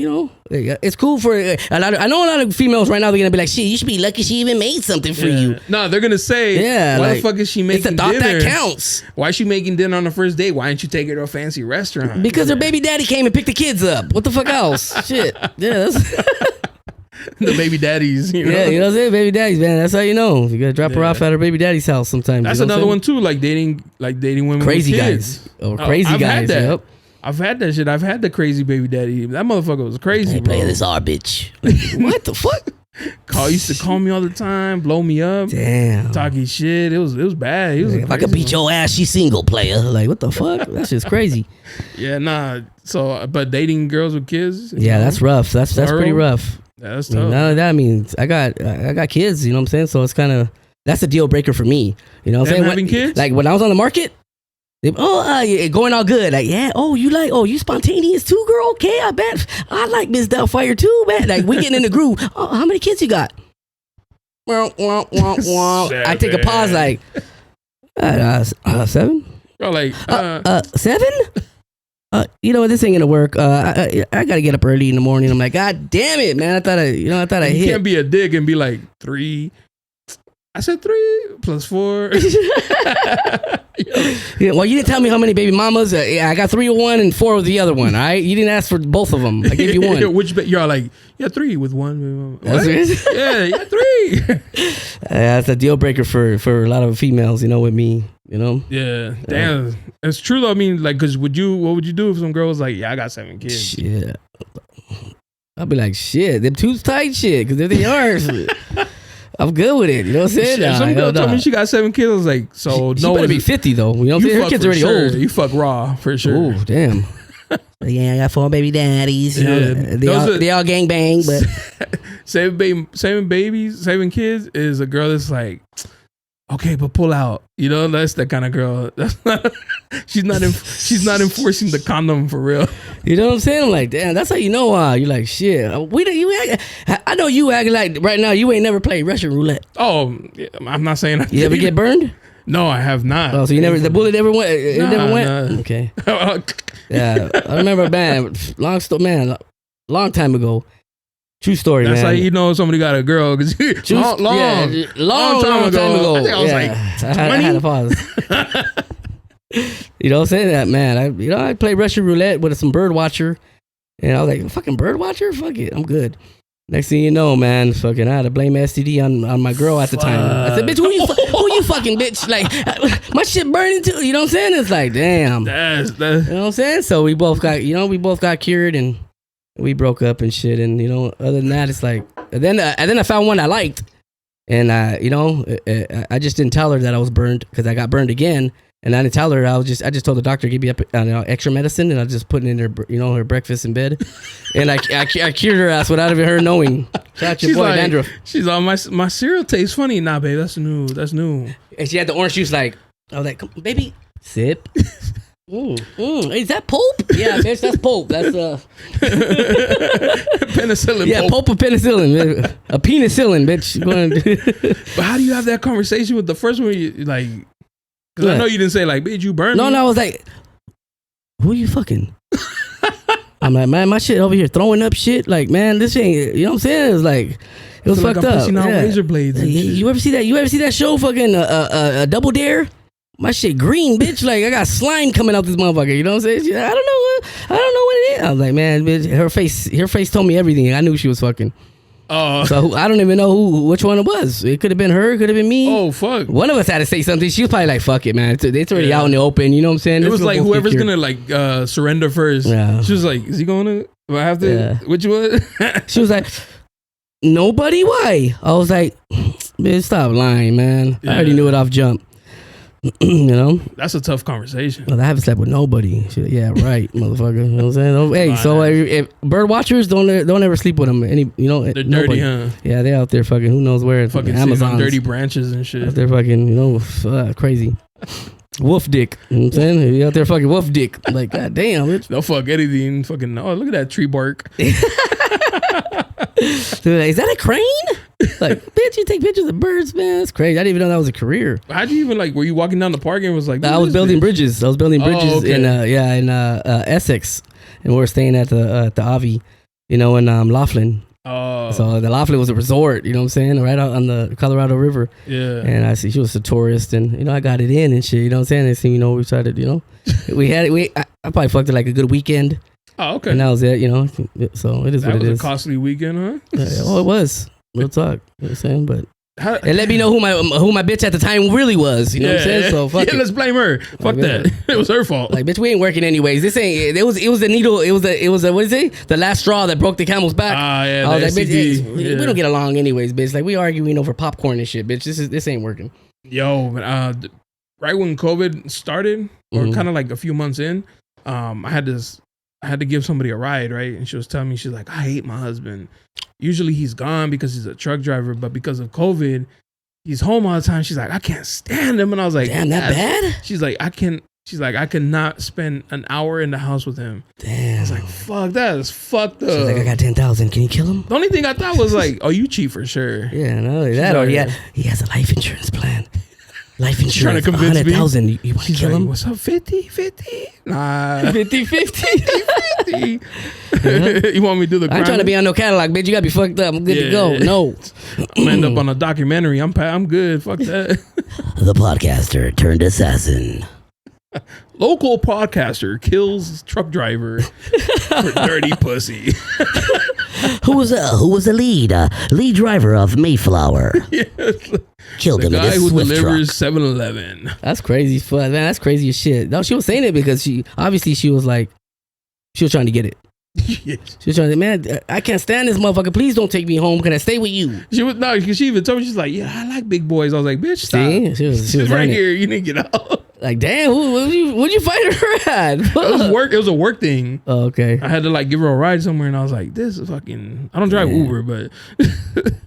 it's cool for. I know a lot of females right now. They're gonna be like, shit, you should be lucky she even made something for you. No, they're gonna say, why the fuck is she making dinner? It's the thought that counts. Why is she making dinner on the first date? Why didn't you take her to a fancy restaurant? Because her baby daddy came and picked the kids up. What the fuck else? Shit. Yeah. The baby daddies, Yeah, you know what I'm saying? Baby daddies, man. That's how you know. You gotta drop her off at her baby daddy's house sometimes. That's another one too, like dating women crazy with kids. Guys. Or crazy guys. Had that. Yep. I've had that shit. I've had the crazy baby daddy. That motherfucker was crazy, hey, bro. Play this R, bitch. What the fuck? Used to call me all the time, blow me up. Damn. Talking shit. It was bad. If I could beat your ass, she single player. Like, what the fuck? That's just crazy. Yeah, nah. So, but dating girls with kids. Yeah, that's rough. That's pretty rough. That's tough. None of that means I got kids, you know what I'm saying? So it's kind of, that's a deal breaker for me. You know what I'm saying? Having kids? Like when I was on the market, Going all good. Like, yeah, you spontaneous too, girl? Okay, I bet. I like Miss Doubtfire too, man. Like, we getting in the groove. Oh, how many kids you got? I take a pause, like, 7? Bro, like, 7? You know what? This ain't gonna work. I gotta get up early in the morning. I'm like, God damn it, man. I thought I hit. You can't be a dick and be like 3. I said 3 plus 4. Yeah, well, you didn't tell me how many baby mamas. I got 3 of one and 4 of the other one. All right, you didn't ask for both of them. I gave you one. You're like, 3 with one. Yeah, 3. That's a deal breaker for a lot of females. You know, with me. You know. Yeah, damn. It's true though. I mean, like, cause what would you do if some girl was like, yeah, I got 7 kids? Shit. I'll be like, shit, them too tight, shit, because if they are. I'm good with it. You know what I'm saying? Shit, some girl told me she got 7 kids. I was like, so she better be 50 though. You know what I'm saying? Her kids already old. You fuck raw for sure. Oh damn. Yeah, I got 4 baby daddies. You know, they all gang bang, but 7 babies, 7 kids is a girl that's like, okay, but pull out. You know, that's that kind of girl. That's not. She's not enforcing the condom for real. You know what I'm saying? I'm like, damn, that's how you know. You're like, shit. I know you acting like right now. You ain't never played Russian roulette. Oh, yeah, I'm not saying. You ever get burned? No, I have not. Oh, so you never? The bullet never went. It never went. Nah. Okay. Yeah, I remember, man. Long time ago. True story, That's man. how you know somebody got a girl. Cause long time ago. I think I was like 20. I had a pause. You know what I'm saying? That man. I played Russian roulette with some bird watcher, and I was like, fucking bird watcher? Fuck it, I'm good. Next thing you know, man, fucking I had to blame STD on my girl at the time. I said, bitch, who you fucking bitch? Like, my shit burning too. You know what I'm saying? It's like, damn. You know what I'm saying? So we both got cured and we broke up and shit. And you know, other than that, it's like, and then I found one I liked, and you know, I just didn't tell her that I was burned because I got burned again. And I didn't tell her. I just told the doctor, give me extra medicine, and I just put it in her, her breakfast in bed, and I cured her ass without even her knowing. Shout out your boy, like, Dandruff. She's all, my cereal tastes funny. Nah, babe, that's new. And she had the orange juice. Like, I was like, come, baby, sip. Is that pulp? Yeah, bitch, that's pulp. That's penicillin. Yeah, pulp of penicillin. A penicillin, bitch. But how do you have that conversation with the first one? You like. Because I know you didn't say like, bitch, you burned me. No, I was like, who you fucking? I'm like, man, my shit over here throwing up shit. Like, man, this ain't, you know what I'm saying? It's like, it was fucked up. Yeah. Razor blades and shit. You ever see that? You ever see that show, fucking Double Dare? My shit green, bitch. Like, I got slime coming out this motherfucker. You know what I'm saying? I don't know what it is. I was like, man, bitch, her face told me everything. I knew she was fucking. So I don't even know which one it was. It could have been her, could have been me. Oh fuck! One of us had to say something. She was probably like, "Fuck it, man. It's already out in the open." You know what I'm saying? It was like whoever's gonna like surrender first. Yeah. She was like, "Is he gonna? Do I have to? Yeah. Which one?" She was like, "Nobody. Why?" I was like, "Man, stop lying, man. I already knew it off jump." You know, that's a tough conversation. Well, I haven't slept with nobody. Shit, yeah, right, motherfucker. You know what I'm saying? Hey, so if bird watchers don't ever sleep with them. They're nobody. Dirty, huh? Yeah, they out there fucking. Who knows where? Fucking Amazon, dirty branches and shit. Out there fucking, crazy. Wolf dick. You know what I'm saying? You out there fucking wolf dick. Like, god damn, bitch. Don't fuck anything. Fucking look at that tree bark. Dude, is that a crane? Like, bitch, you take pictures of birds, man. That's crazy. I didn't even know that was a career. How'd you even were you walking down the park and was like, I was building bridges. In Essex, and we were staying at the Avi, in Laughlin. Oh. So the Laughlin was a resort, you know what I'm saying? Right out on the Colorado River. Yeah. And I see she was a tourist, and I got it in and shit, you know what I'm saying? And see, we started, I probably fucked it like a good weekend. Oh, okay. And that was it, so it is what it is. That was a costly weekend, huh? It was. Real talk. You know what I'm saying? But and let me know who my bitch at the time really was. You know what I'm saying? So fuck it. Let's blame her. Fuck that. It was her fault. Like, bitch, we ain't working anyways. This ain't. It was the needle. It was a what is it? The last straw that broke the camel's back. Yeah. I was like, bitch, we don't get along anyways, bitch. Like, we arguing over popcorn and shit, bitch. This ain't working. Yo, right when COVID started, or kind of like a few months in, I had to give somebody a ride, right? And she was telling me, she's like, I hate my husband. Usually he's gone because he's a truck driver, but because of COVID, he's home all the time. She's like, I can't stand him. And I was like, damn, that bad? She's like, I can't She's like, I could not spend an hour in the house with him. Damn. I was like, fuck, that is fucked up. She's like, I got 10,000. Can you kill him? The only thing I thought was like, oh, you cheat for sure. Yeah, no, that or he has a life insurance plan. Life insurance, trying to convince 100,000. You want to kill him? What's up, 50-50? Nah. 50-50. You want me to do the I'm trying to be on no catalog, bitch. You got to be fucked up. I'm good to go. No. I'm going to end up on a documentary. I'm good. Fuck that. The podcaster turned assassin. Local podcaster kills truck driver for dirty pussy. Who was the lead driver of Mayflower? Yes. Killed the him guy in who Swift delivers truck. 7-Eleven. That's crazy fun, man. That's crazy as shit. No, she was saying it because she was trying to get it. Yes. She was trying to, man, I can't stand this motherfucker. Please don't take me home. Can I stay with you? She even told me, she's like, yeah, I like big boys. I was like, bitch, stop. See? She was right here. You need to get out. Like, damn, where'd you find her at? It was a work thing. Oh, okay. I had to like give her a ride somewhere, and I was like, this is fucking, I don't drive Uber, but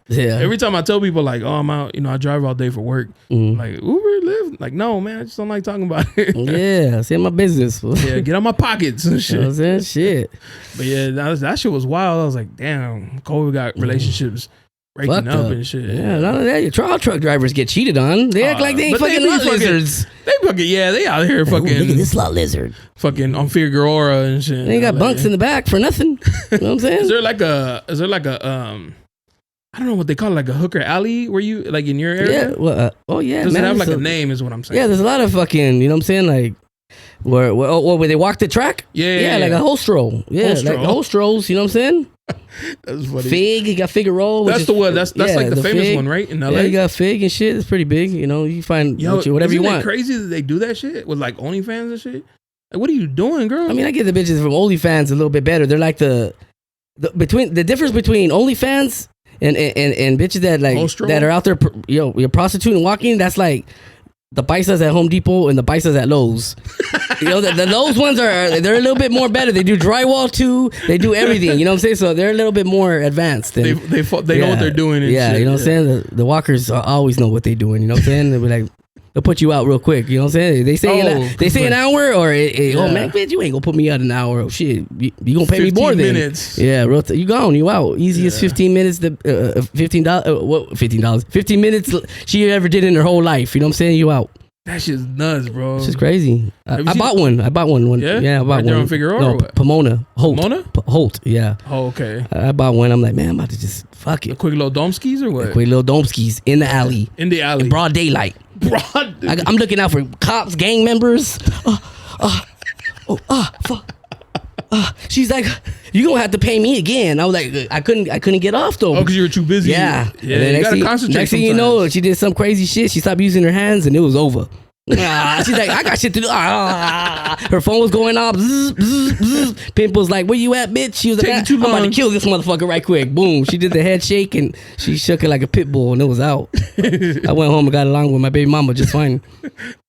yeah. Every time I tell people like, oh, I'm out, I drive all day for work. Like, Uber, Lyft? Like, no, man, I just don't like talking about it. Yeah, see my business. Yeah, get out my pockets and shit. You know what I'm saying? Shit. But yeah, that shit was wild. I was like, damn, COVID got relationships breaking up and shit. Yeah, none of that. Your truck drivers get cheated on. They act like they ain't fucking lot lizards. They out here fucking. Look at this lot lizard. Fucking on Figueroa and shit. They ain't got bunks in the back for nothing. You know what I'm saying? Is there like a I don't know what they call it, like a hooker alley where you like in your area? Yeah. Well, Does it have like a name? Is what I'm saying. Yeah, there's a lot of fucking. You know what I'm saying? Like. Where they walk the track? Yeah, like a hostro. Yeah, like hostros, you know what I'm saying? That's funny. Fig, you got Figueroa. That's the one. That's like the famous Fig. one, right? In LA. Yeah, you got Fig and shit. It's pretty big. You find whatever you want. Isn't it crazy that they do that shit with like OnlyFans and shit? Like, what are you doing, girl? I mean, I get the bitches from OnlyFans a little bit better. They're like the difference between OnlyFans and bitches that like that are out there, you're prostituting, walking. That's like the paisas at Home Depot and the paisas at Lowe's. The Lowe's ones they're a little bit more better. They do drywall too. They do everything. You know what I'm saying? So they're a little bit more advanced. They know what they're doing. And shit. You know what I'm saying? The walkers always know what they're doing. You know what I'm saying? They'll be like, they'll put you out real quick. You know what I'm saying? They say an hour or oh man, bitch, you ain't gonna put me out an hour. Oh shit, you gonna pay me more than 15 minutes. Yeah, you gone, you out. Easiest 15 minutes. $15. 15 minutes she ever did in her whole life. You know what I'm saying? You out. That shit's nuts, bro. It's just crazy. I bought one. I bought one. Yeah, I bought one. On Figueroa? No, Pomona. Holt. Pomona? Holt, yeah. Oh, okay. I bought one. I'm like, man, I'm about to just fuck it. The quick little domskis or what? The quick little domskis in the alley. In the alley. In broad daylight. I'm looking out for cops, gang members. Fuck. She's like, you gonna have to pay me again. I was like, I couldn't get off though. Oh, because you were too busy. Yeah. You gotta concentrate. Next thing you know, she did some crazy shit. She stopped using her hands and it was over. She's like, I got shit to do. Her phone was going off. Pimp was like, where you at, bitch? She was like, I'm about to kill this motherfucker right quick. Boom. She did the head shake and she shook it like a pit bull and it was out. I went home and got along with my baby mama just fine.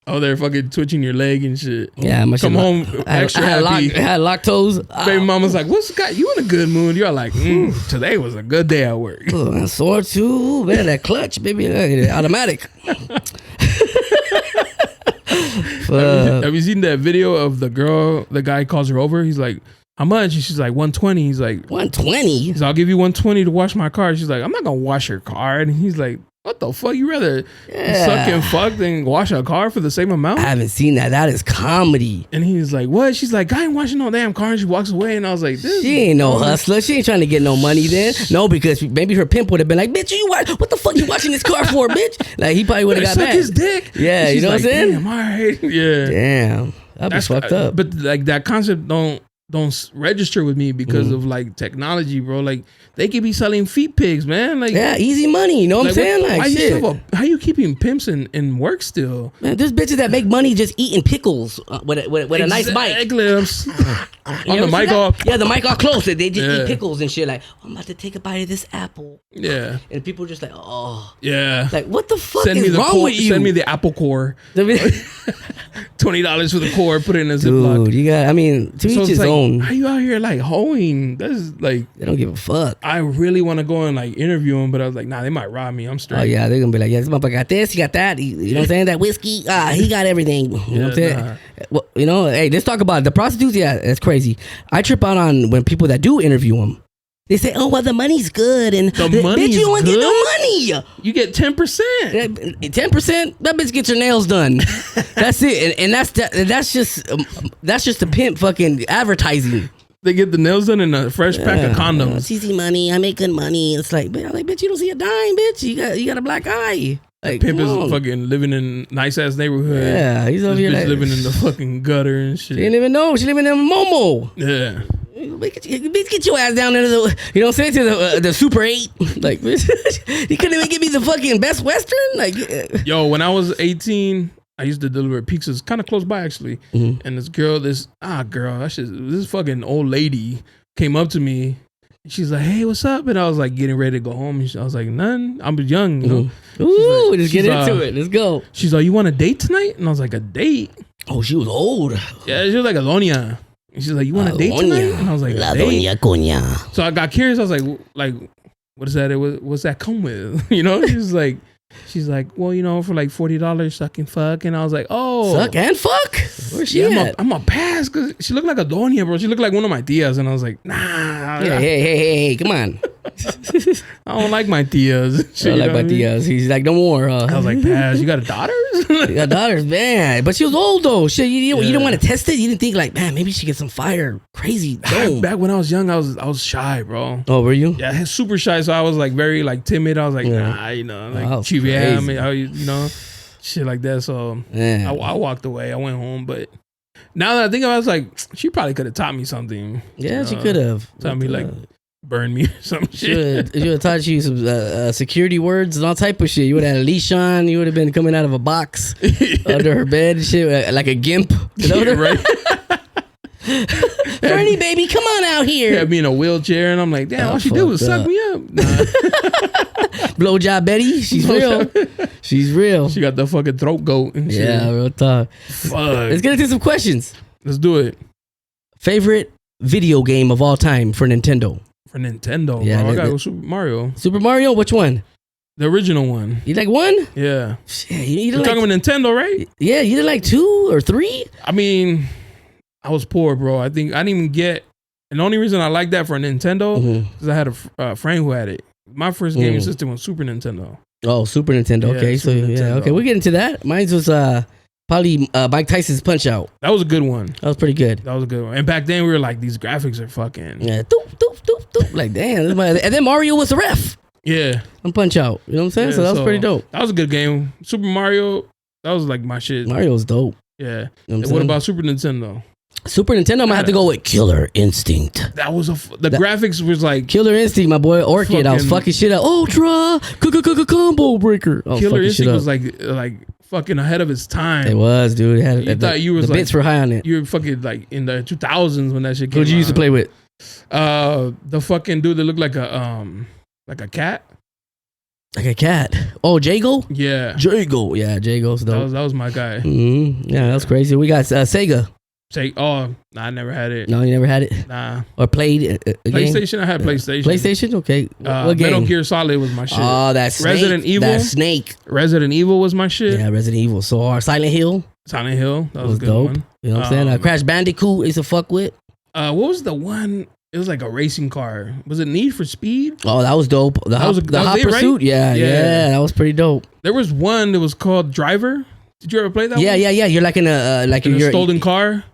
Oh, they're fucking twitching your leg and shit. Yeah, my come home extra happy. I had lactose. Baby mama's like, what's got you in a good mood? You're like, today was a good day at work. Oh, I'm sore too. Man, that clutch, baby, automatic. Have you seen that video of the guy calls her over? He's like, how much? And she's like, 120. He's like, 120? He's like, I'll give you 120 to wash my car. She's like, I'm not gonna wash your car. And he's like, what the fuck? You rather suck and fuck than wash a car for the same amount? I haven't seen that. That is comedy. And he's like, what? She's like, I ain't washing no damn car. And she walks away. And I was like, she ain't no hustler. She ain't trying to get no money then. No, because maybe her pimp would have been like, bitch, what the fuck you washing this car for, bitch? Like, he probably would have got mad. Suck his dick. Yeah, you know what I'm saying? Damn, all right. Yeah. Damn. That's fucked up. But like that concept don't register with me because of like technology, bro. Like they could be selling feet pigs, man. Like yeah, easy money. You know what I'm saying? Like shit. How you keeping pimps in work still? Man, there's bitches that make money just eating pickles with a nice bite. On the mic off. Yeah, the mic off close. They just eat pickles and shit. Like, I'm about to take a bite of this apple. Yeah. And people just like, oh. Yeah. Like, what the fuck is wrong with you? Send me the apple core. $20 for the cord, put it in a Ziploc. Dude, you got, I mean, to each his own. How you out here like hoeing? That's like, they don't give a fuck. I really want to go and like interview him, but I was like, nah, they might rob me. I'm straight. Oh yeah, they're gonna be like, yeah, this motherfucker got this, he got that. You know what I'm saying? That whiskey, he got everything. You know what I'm saying? Well, you know, hey, let's talk about it. The prostitutes. Yeah, that's crazy. I trip out on when people that do interview them. They say, "Oh, well, the money's good," and the money's bitch, you don't good? get no money. You get 10%. 10%. That bitch gets her nails done. That's it, and that's just the pimp fucking advertising. They get the nails done and a fresh pack of condoms. It's easy money. I make good money. It's like, bitch, you don't see a dime, bitch. You got a black eye. Like, pimp is fucking living in nice ass neighborhood. Yeah, he's over here like, living in the fucking gutter and shit. She didn't even know. She living in Momo. Yeah. Bitch, get your ass down there to the, you know what I'm saying, to the Super 8. Like, bitch, you couldn't even give me the fucking Best Western? Like, yo, when I was 18, I used to deliver pizzas kind of close by, actually. Mm-hmm. And this fucking old lady came up to me. She's like, hey, what's up? And I was like getting ready to go home. I was like, none. I'm young, you know. Ooh, let's get into it. Let's go. She's like, you want a date tonight? And I was like, a date? Oh, she was old. Yeah, she was like a doña. And she's like, you want a date tonight? And I was like, La doña coña. So I got curious. I was like, what is that? What's that come with? You know? She's like, well, you know, for like $40, suck and fuck. And I was like, oh. Suck and fuck? Where's she at? I'm a pass because she looked like a doña, bro. She looked like one of my tias. And I was like, nah. Hey, come on. I don't like my tias. I don't like my tias. He's like, no more. I was like, pass. You got daughters? You got daughters, man. But she was old, though. Shit, you didn't want to test it? You didn't think, like, man, maybe she get some fire. Crazy. Back when I was young, I was shy, bro. Oh, were you? Yeah, super shy. So I was like very like timid. I was like, nah, you know, like you know, shit like that. So I walked away. I went home. But now that I think about it, I was like, she probably could have taught me something. Yeah, she could have. Taught me like burn me or some shit. You would have taught you some security words and all type of shit. You would have had a leash on. You would have been coming out of a box under her bed and shit, like a gimp. You know right? Bernie, baby, come on out here. Yeah, me in a wheelchair, and I'm like, damn, all she did was suck me up. Nah. Blowjob Betty, she's real. She's real. She got the fucking throat goat and shit. Yeah, real talk. Fuck. Let's get into some questions. Let's do it. Favorite video game of all time for Nintendo? For Nintendo, yeah, bro. I gotta go Super Mario. Super Mario? Which one? The original one. You like one? Yeah. Shit, you're talking about Nintendo, right? Yeah, you did like 2 or 3? I mean, I was poor, bro. I think I didn't even get. And the only reason I like that for a Nintendo is I had a friend who had it. My first gaming system was Super Nintendo. Oh, Super Nintendo. Yeah, okay, Super Nintendo. Okay, we'll get into that. Mine was probably Mike Tyson's Punch Out. That was a good one. That was pretty good. That was a good one. And back then we were like, these graphics are fucking. Yeah, doop, doop, doop, doop. Like, damn. And then Mario was the ref. Yeah. On Punch Out. You know what I'm saying? Yeah, so that was pretty dope. That was a good game. Super Mario, that was like my shit. Mario was dope. Yeah. You know what about Super Nintendo? Super Nintendo, I'm gonna have to go with Killer Instinct. That was the graphics was like Killer Instinct, my boy Orchid. I was fucking shit up. Ultra combo breaker. Killer Instinct was like fucking ahead of its time. It was, dude. It had, you thought you was the bits were high on it. You were fucking like in the 2000s when that shit came. Who'd you used to play with? The fucking dude that looked like a cat. Like a cat. Oh, Jago? Yeah. Jago. Yeah, Jago's dope. That was my guy. Mm-hmm. Yeah, that was crazy. We got Sega. Nah, I never had it. No, you never had it? Nah. Or played a PlayStation? Game? I had PlayStation. PlayStation? Okay. What game? Metal Gear Solid was my shit. Oh, that's Snake. Resident Evil. That Snake. Resident Evil was my shit. Yeah, Resident Evil. So our Silent Hill. Silent Hill. That was a good dope. one. You know what I'm saying? Crash Bandicoot is a fuck with. What was the one? It was like a racing car. Was it Need for Speed? Oh, that was dope. The Hot Pursuit? Right? Yeah, that was pretty dope. There was one that was called Driver. Did you ever play that one? Yeah. You're like in a stolen car.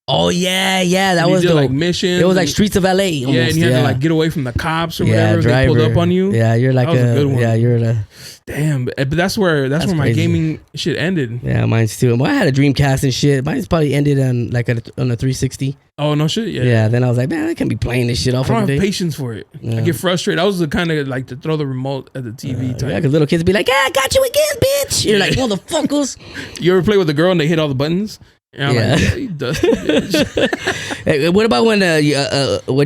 Oh yeah, that was dope. Like missions. It was like Streets of LA. Almost. Yeah, and you had to like get away from the cops or whatever. Driver. They pulled up on you. Yeah, you're like that was a good one. Yeah, you're the. Damn, but that's where my gaming shit ended. Yeah, mine's too. Well, I had a Dreamcast and shit. Mine's probably ended on like on a 360. Oh no shit. Yeah. Yeah. Then I was like, man, I can't be playing this shit off. I don't have patience for it. Yeah. I get frustrated. I was the kind of like to throw the remote at the TV type. Yeah, because little kids be like, I got you again, bitch. You're like, motherfuckers. You ever play with a girl and they hit all the buttons? And I'm like, yeah, you dusty bitch. Hey, what about when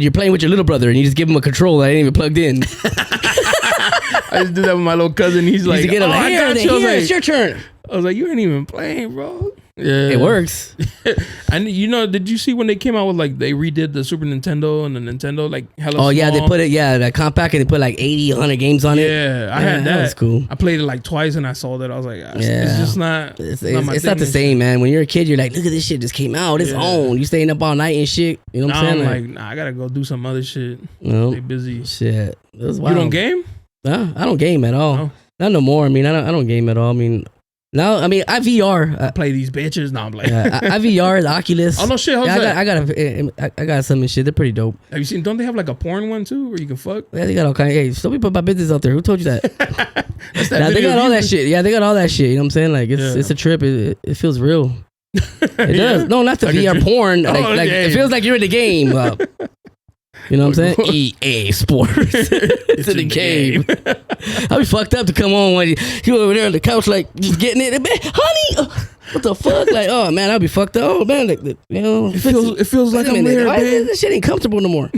you're playing with your little brother and you just give him a controller that ain't even plugged in? I just do that with my little cousin. He's like, I got you. Here, it's your turn. I was like, you ain't even playing, bro. Yeah, it works. And did you see when they came out with like they redid the Super Nintendo and the Nintendo like hella? Oh yeah, small? they put it that compact and they put like 80, 100 games on it. Yeah, I had that. That was cool. I played it like twice and I saw that. I was like, it's just not. It's not the same, man. When you're a kid, you're like, look at this shit just came out. It's on. You staying up all night and shit. You know what I'm saying? I'm like, nah, I gotta go do some other shit. No, Stay busy. Shit, it was wild. You don't game? Nah, I don't game at all. No? Not no more. I mean, I don't game at all. I mean. No, I mean I VR. I play these bitches. No, I'm like, I VR the Oculus. Oh no, shit. How's that? I got some shit. They're pretty dope. Have you seen? Don't they have like a porn one too, where you can fuck? Yeah, they got all kind. Hey, don't be put my business out there. Who told you that? They got all that shit. Yeah, they got all that shit. You know what I'm saying? Like it's a trip. It feels real. It does. No, not the like VR porn. Like it feels like you're in the game. You know what I'm saying? EA Sports. It's in the game. I'll be fucked up to come on when you over there on the couch, like, just getting it. Honey, what the fuck? Like, oh, man, I'll be fucked up. Oh, man, like, it feels like I'm there, babe. This shit ain't comfortable no more.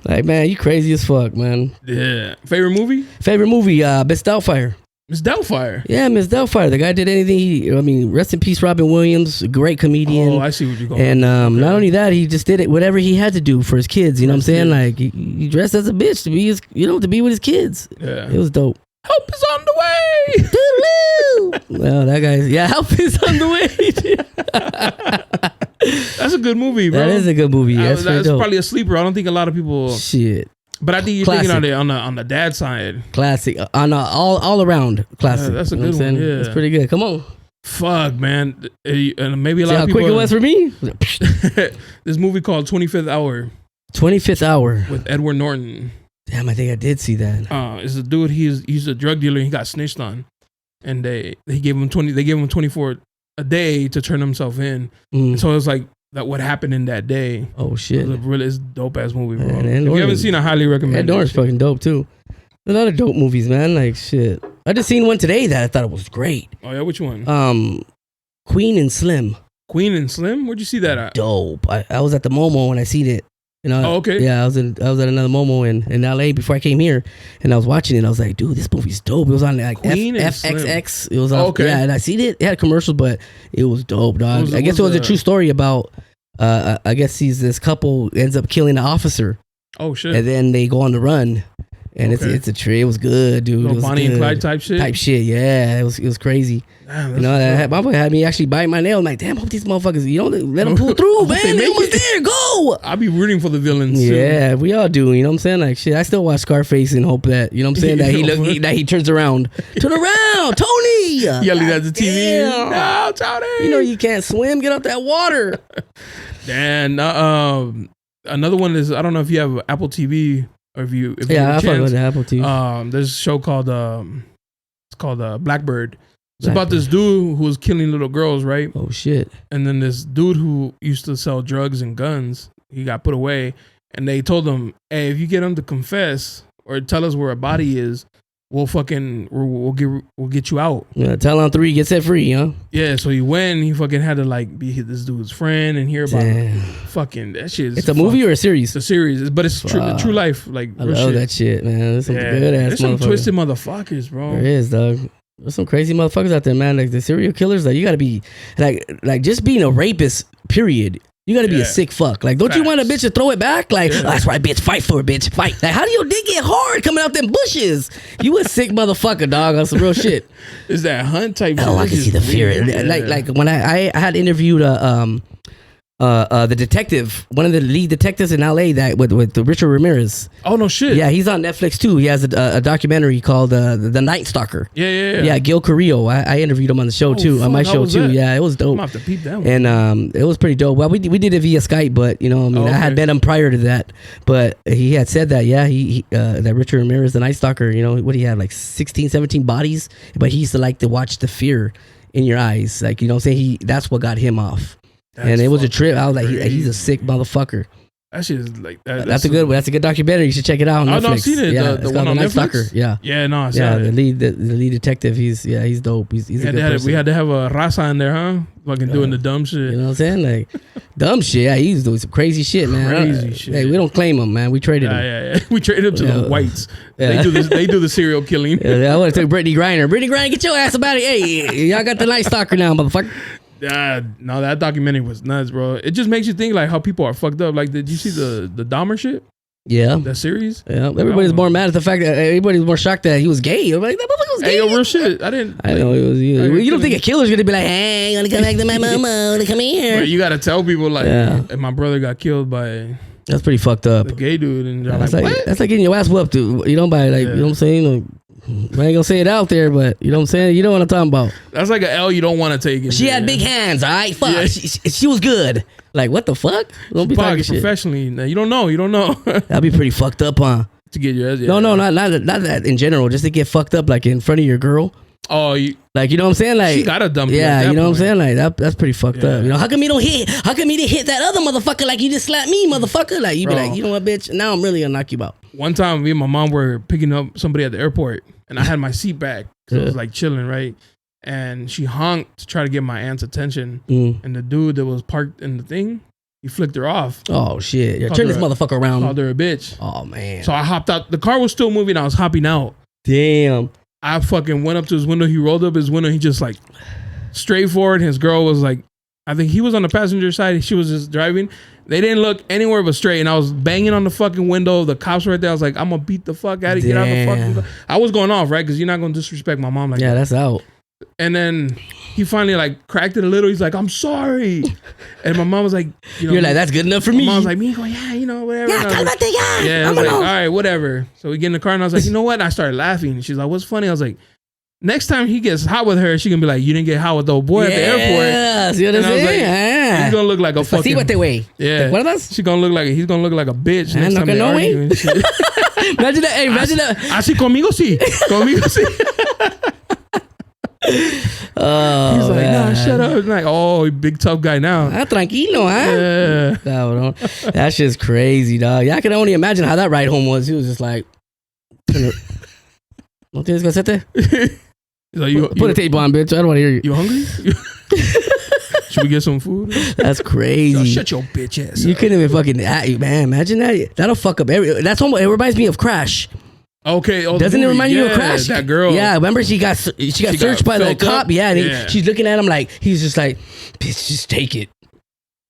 Like, man, you crazy as fuck, man. Yeah. Favorite movie? Miss Doubtfire. Miss Doubtfire? Yeah, Miss Doubtfire. The guy did anything. Rest in peace, Robin Williams, great comedian. Oh, I see what you're going. And not only that, he just did it whatever he had to do for his kids. You know what I'm saying? Like he dressed as a bitch to be to be with his kids. Yeah, it was dope. Help is on the way. Well, that guy's help is on the way. That's a good movie, bro. That is a good movie. That's probably a sleeper. I don't think a lot of people. Shit. But I think you're thinking on the dad side. Classic. On all around classic. That's a good one. Yeah. That's pretty good. Come on. Fuck, man. And maybe a lot See of people. How quick it was for me? This movie called 25th Hour. 25th Hour. With Edward Norton. Damn, I think I did see that. It's a dude, he's a drug dealer, he got snitched on. And they gave him 24 a day to turn himself in. So it was like that what happened in that day. Oh shit. It's a dope ass movie, bro. Man, if you haven't seen, I highly recommend it. Ed Norton's fucking dope too. There's a lot of dope movies, man. Like shit. I just seen one today that I thought it was great. Oh yeah, which one? Queen and Slim. Queen and Slim? Where'd you see that at? Dope. I was at the Momo when I seen it. Oh, okay. Yeah, I was at another Momo in LA before I came here, and I was watching it. I was like, dude, this movie's dope. It was on like FXX. It was on, okay. Yeah, and I seen it. It had commercials, but it was dope, dog. I guess it was a true story about. I guess this couple ends up killing the officer. Oh shit! And then they go on the run, and it's a tree. It was good, dude. It was Bonnie and Clyde type shit. Yeah, it was crazy. Damn, my boy had me actually bite my nail. I'm like, damn, hope these motherfuckers, let them pull through, man. They almost there. Go. I'll be rooting for the villains. Yeah, we all do. You know what I'm saying? Like shit. I still watch Scarface and hope that that he turns around. Turn around, Tony. Yelling at the TV. Damn. No, Tony. You can't swim. Get out that water. And another one is, I don't know if you have Apple TV or if you I fuck with the Apple TV. There's a show called Blackbird. It's about this dude who was killing little girls, right? Oh shit! And then this dude who used to sell drugs and guns, he got put away, and they told him, "Hey, if you get him to confess or tell us where a body is, we'll get you out." Yeah, tell on 3, get set free, huh? Yeah, so he went and he fucking had to like be this dude's friend and hear about fucking that shit. It's a movie or a series? It's a series, but it's true life. Like I love that shit, man. There's some good ass. There's some twisted motherfuckers, bro. There is, dog. There's some crazy motherfuckers out there, man. Like the serial killers, like you gotta be like just being a rapist, period. You gotta be a sick fuck. Like, don't you want a bitch to throw it back? Like, that's right, bitch. Fight for it, bitch. Fight. Like, how do your dick get hard coming out them bushes? You a sick motherfucker, dog. On some real shit. Is that hunt type? Oh, I can see the fear. Yeah. Like when I had interviewed the detective, one of the lead detectives in LA that with Richard Ramirez. Oh no shit. Yeah, he's on Netflix too. He has a documentary called the Night Stalker. Yeah. Gil Carrillo. I interviewed him on the show too, on my show too. That? Yeah, it was dope. I'm gonna have to peep that one. And it was pretty dope. Well, we did it via Skype, but I had met him prior to that. But he had said that he that Richard Ramirez, the Night Stalker, what he had, like 16, 17 bodies, but he used to like to watch the fear in your eyes, like that's what got him off. And it was a trip. I was like, he's a sick motherfucker. That shit is like that. That's a good documentary. You should check it out on Netflix. I've seen it. Yeah, the one on Netflix. Stalker. Yeah. Yeah, no, I saw it. The lead detective. He's dope. He's a good person. We had to have a Raza in there, huh? Fucking doing the dumb shit. You know what I'm saying? Like dumb shit. Yeah, he's doing some crazy shit, man. Crazy shit. Hey, we don't claim him, man. We traded him. Yeah. We traded him to the whites. Yeah. They do the serial killing. I would have took Brittany Griner. Brittany Griner, get your ass about it. Hey, y'all got the Night Stalker now, motherfucker. No, that documentary was nuts, bro. It just makes you think like how people are fucked up. Like, did you see the Dahmer shit? Yeah, that series. Yeah, everybody's more mad at the fact that everybody's more shocked that he was gay. I'm like, that motherfucker was gay. Hey, yo, real shit. I know it was you. You don't think a killer's gonna be like, hey, I'm gonna come back to my mama to come here? But you gotta tell people like, if my brother got killed by. That's pretty fucked up. The gay dude, and you're that's like, what? That's like getting your ass whooped, you know, by like, you know what I'm saying? Like, I ain't gonna say it out there, but you know what I'm saying? You know what I'm talking about. That's like an L you don't want to take. She had big hands, all right? Fuck. Yeah. She was good. Like, what the fuck? Don't be talking shit. Professionally. You don't know. That'd be pretty fucked up, huh? To get your ass. Yeah. No, not that in general. Just to get fucked up, like, in front of your girl. Oh, like, you know what I'm saying? Like, she got a dump. Yeah, you know what I'm saying? Like, that's pretty fucked up. You know, how come you don't hit? How come you didn't hit that other motherfucker like you just slapped me, motherfucker? Like, you be like, you know what, bitch? Now I'm really gonna knock you out. One time, me and my mom were picking up somebody at the airport, and I had my seat back because I was like chilling, right? And she honked to try to get my aunt's attention, and the dude that was parked in the thing, he flicked her off. Oh shit! Yeah, turn this motherfucker around. Called her a bitch. Oh man! So I hopped out. The car was still moving. I was hopping out. Damn. I fucking went up to his window. He rolled up his window. He just like straight forward. His girl was like, I think he was on the passenger side. She was just driving. They didn't look anywhere but straight. And I was banging on the fucking window. The cops were right there. I was like, I'm going to beat the fuck out of you. Get out the fucking car. I was going off, right? Because you're not going to disrespect my mom like that. Yeah, that's out. And then he finally like cracked it a little. He's like, I'm sorry. And my mom was like, you're like, that's good enough for me. My mom's like, me going, yeah, you know, whatever. Yeah, I was like, all right, whatever. So we get in the car and I was like, you know what? And I started laughing. And she's like, what's funny? I was like, next time he gets hot with her, she gonna be like, you didn't get hot with the old boy at the airport. Yeah, see what I'm saying? Like, he's gonna look like a fucking. See what they weigh. Yeah. What else? He's gonna look like a bitch next time they argue. Imagine that. Hey, imagine that. Así conmigo sí. Conmigo sí. Oh, he's like, nah, shut up. He's like, oh, big tough guy now. Tranquilo, huh? Yeah. That's just crazy, dog. Yeah, I can only imagine how that ride home was. He was just like, ¿No tienes gacete? Like, put a tape on, bitch. I don't want to hear you. You hungry? Should we get some food? That's crazy. Yo, shut your bitch ass You up. couldn't even fucking, man, imagine that. That'll fuck up that's almost, it reminds me of Crash. Okay. Doesn't it remind you of Crash? That girl. Yeah, remember she got searched by the cop? Yeah, and she's looking at him like, he's just like, bitch, just take it.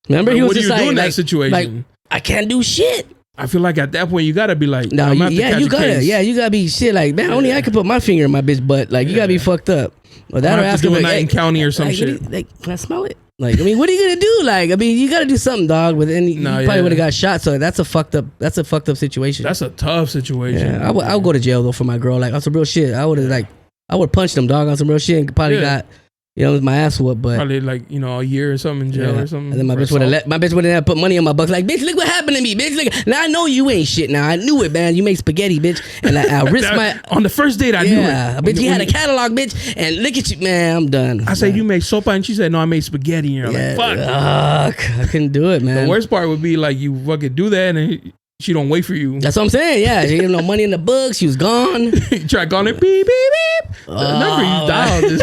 Remember, he was just like, in that situation? Like, I can't do shit. I feel like at that point you gotta be like, no, you gotta be shit like, man, only I can put my finger in my bitch butt. Like, you gotta be fucked up. Or that'll ask him like, in county or some shit. Can I smell it? Like, I mean, what are you gonna do? Like, I mean, you gotta do something, dog. But then you probably would have got shot. So that's a fucked up situation. That's a tough situation. Yeah, I would go to jail though for my girl. Like, on some real shit. I would punch them, dog, on some real shit, and probably got, my ass whooped. But probably like, a year or something in jail or something. And then my bitch would have put money in my bucks. Like, bitch, look what happened to me, bitch. Look, now I know you ain't shit. Now I knew it, man. You make spaghetti, bitch. And I risked on the first date. I knew it. Yeah, bitch. You had a catalog, bitch. And look at you, man. I'm done. I said, you made sopa, and she said, no, I made spaghetti. And you're like, fuck. I couldn't do it, man. The worst part would be like you fucking do that and she don't wait for you. That's what I'm saying. Yeah, she didn't have no money in the books. She was gone. You try calling it beep beep beep. The number you dialed.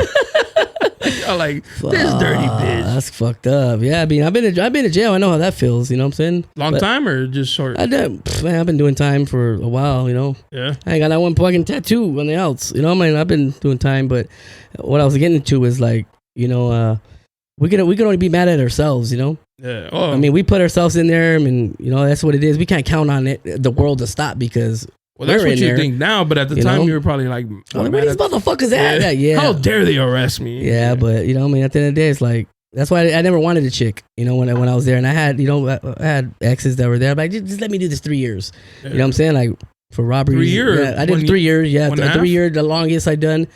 I'm like, this dirty bitch. That's fucked up. Yeah, I mean, I've been to jail. I know how that feels. You know what I'm saying? Long time or just short? I've been doing time for a while. Yeah. I ain't got that one fucking tattoo on the outs. I mean, I've been doing time, but what I was getting to is like, we can only be mad at ourselves. Yeah. Oh. I mean, we put ourselves in there, and that's what it is. We can't count on the world to stop because. Well, that's what you think now, but at the time you were probably like, where these motherfuckers at? Yeah. How dare they arrest me? Yeah, but I mean, at the end of the day, it's like, that's why I never wanted a chick, when I was there, and I had, I had exes that were there. I'm like, just let me do this 3 years. Yeah. You know what I'm saying? Like, for robbery. 3 years? Yeah, I did 3 years. Yeah, 3 years, the longest I done.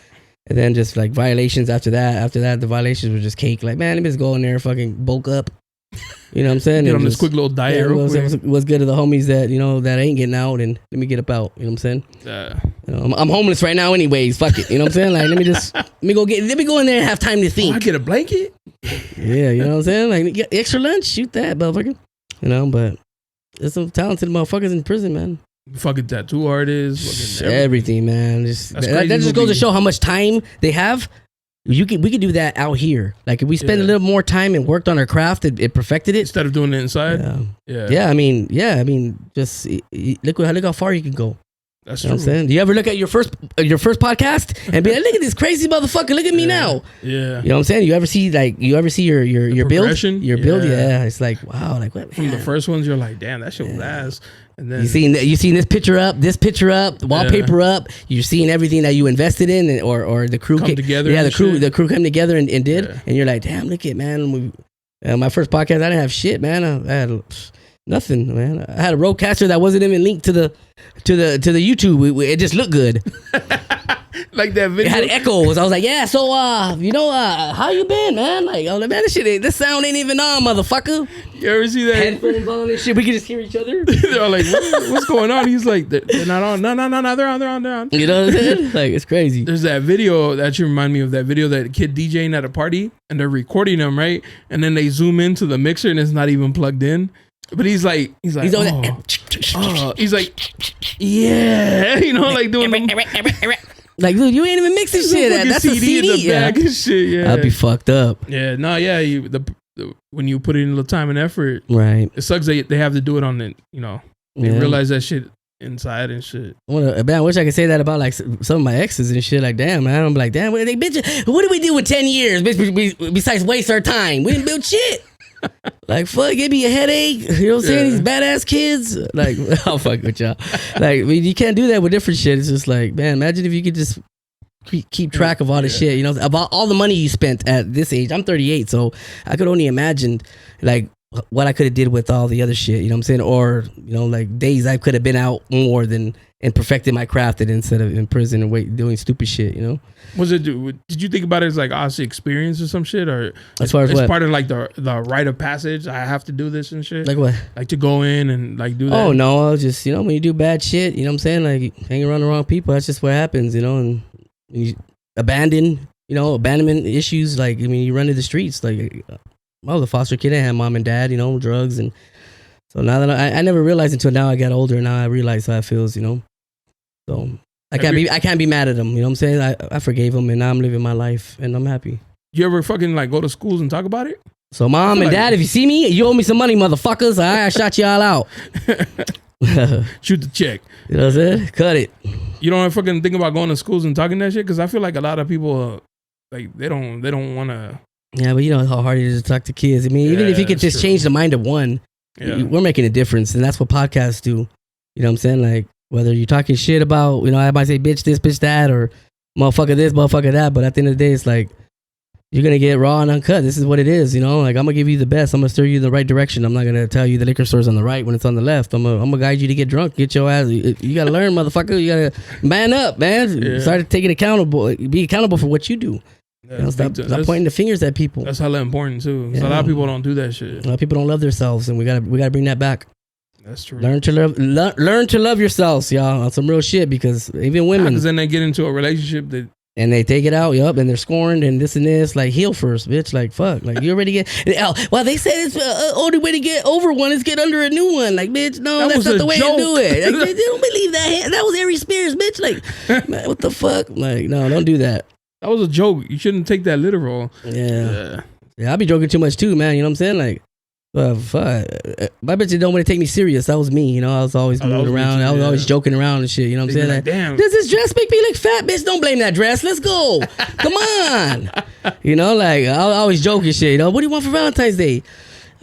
And then just like violations after that. After that, the violations were just cake. Like, man, let me just go in there, fucking bulk up. You know what I'm saying? Get on this quick little diet real quick. What's good to the homies that, that ain't getting out, and let me get up out. You know what I'm saying? Yeah. I'm homeless right now anyways. Fuck it. You know what I'm saying? Like, let me go in there and have time to think. I get a blanket? Yeah, you know what I'm saying? Like, get extra lunch, shoot that, motherfucker. But there's some talented motherfuckers in prison, man. Fucking tattoo artists. Fucking everything, man. That just goes to show how much time they have. We could do that out here. Like, if we spend a little more time and worked on our craft, it perfected it instead of doing it inside. Yeah. I mean, just look how far you can go. That's you know true. what I'm saying? Do you ever look at your first podcast and be like, look at this crazy motherfucker, look at me now? Yeah. You know what I'm saying? You ever see your build? Your build, yeah. It's like, wow, like what? From the first ones, you're like, damn, that shit was ass. And then you seen this picture up, wallpaper up. You're seeing everything that you invested in, or the crew come together. Yeah, the crew came together and did, and you're like, damn, look at man. My first podcast, I didn't have shit, man. I had nothing, man. I had a roadcaster that wasn't even linked to the YouTube. It just looked good. Like that video. It had echoes. I was like, yeah, so how you been, man? Like, I was like, man, this sound ain't even on, motherfucker. You ever see that? Headphones on and shit. We can just hear each other. They're all like, what's going on? He's like, they're not on. No, they're on. You know what I'm saying? Like, it's crazy. There's that video that you remind me of, that video that kid DJing at a party and they're recording him, right? And then they zoom into the mixer and it's not even plugged in. But he's like, he's like, yeah, you know, like doing like, dude, you ain't even mixing shit. That's a CD in the back and shit. Yeah, I'd be fucked up. Yeah, no, yeah. When you put in a little time and effort, right? It sucks that they have to do it on the, you know, they realize that shit inside and shit. Man, I wish I could say that about like some of my exes and shit. Like, damn, man, I'm like, damn, bitch, what did we do with 10 years? Bitch, besides waste our time, we didn't build shit. Like, fuck, give me a headache. You know what I'm saying? These badass kids. Like, I'll fuck with y'all. Like, I mean, you can't do that with different shit. It's just like, man, imagine if you could just keep track of all this shit, you know, about all the money you spent at this age. I'm 38, so I could only imagine, like, what I could have did with all the other shit, you know what I'm saying? Or, you know, like, days I could have been out more than and perfected my craft instead of in prison and doing stupid shit, you know? Did you think about it as like obviously experience or some shit, or as far as it's what? part of like the rite of passage? I have to do this and shit. Like what? Like to go in and like do that. Oh no, I was just, you know, when you do bad shit, you know what I'm saying? Like hang around the wrong people, that's just what happens, you know. And you abandonment issues. Like I mean, you run to the streets. Like I was a foster kid. I had mom and dad, you know, drugs, and so now that I never realized until now I got older. And now I realize how it feels, you know. So I can't be mad at them. You know what I'm saying? I forgave them, and now I'm living my life, and I'm happy. You ever fucking like go to schools and talk about it? So mom and dad, if you see me, you owe me some money, motherfuckers. I shot y'all out. Shoot the check. You know what I'm saying? Cut it. You don't ever fucking think about going to schools and talking that shit? Because I feel like a lot of people, like they don't want to. Yeah, but you know how hard it is to talk to kids. I mean, even if you could just change the mind of one, we're making a difference, and that's what podcasts do. You know what I'm saying? Like whether you're talking shit about, you know, I might say bitch this, bitch that, or motherfucker this, motherfucker that, but at the end of the day, it's like you're gonna get raw and uncut. This is what it is, you know. Like I'm gonna give you the best. I'm gonna steer you in the right direction. I'm not gonna tell you the liquor store's on the right when it's on the left. I'm gonna guide you to get drunk, get your ass. You gotta learn, motherfucker. You gotta man up, man. Start taking be accountable for what you do. Yeah, you know, stop pointing the fingers at people. That's hella important too. Yeah. A lot of people don't do that shit. A lot of people don't love themselves, and we gotta bring that back. That's true. Learn to love yourselves, y'all, on some real shit, because even women, because then they get into a relationship and they take it out, and they're scorned and this and this. Like heal first, bitch. Like fuck, like you already get. Well, they said it's only way to get over one is get under a new one. Like bitch, no, that's not the way to do it. Like, they don't believe that. That was Aries Spears, bitch. Like, man, what the fuck? Like, no, don't do that. That was a joke. You shouldn't take that literal. Yeah, I be joking too much too, man. You know what I'm saying? Like. Fuck. My bitches don't want to take me serious. That was me, you know. I was always moving around. I was always joking around and shit. You know what I'm saying? Like, damn. Does this dress make me look fat, bitch? Don't blame that dress. Let's go. Come on. You know, like I always joke and shit. You know, what do you want for Valentine's Day?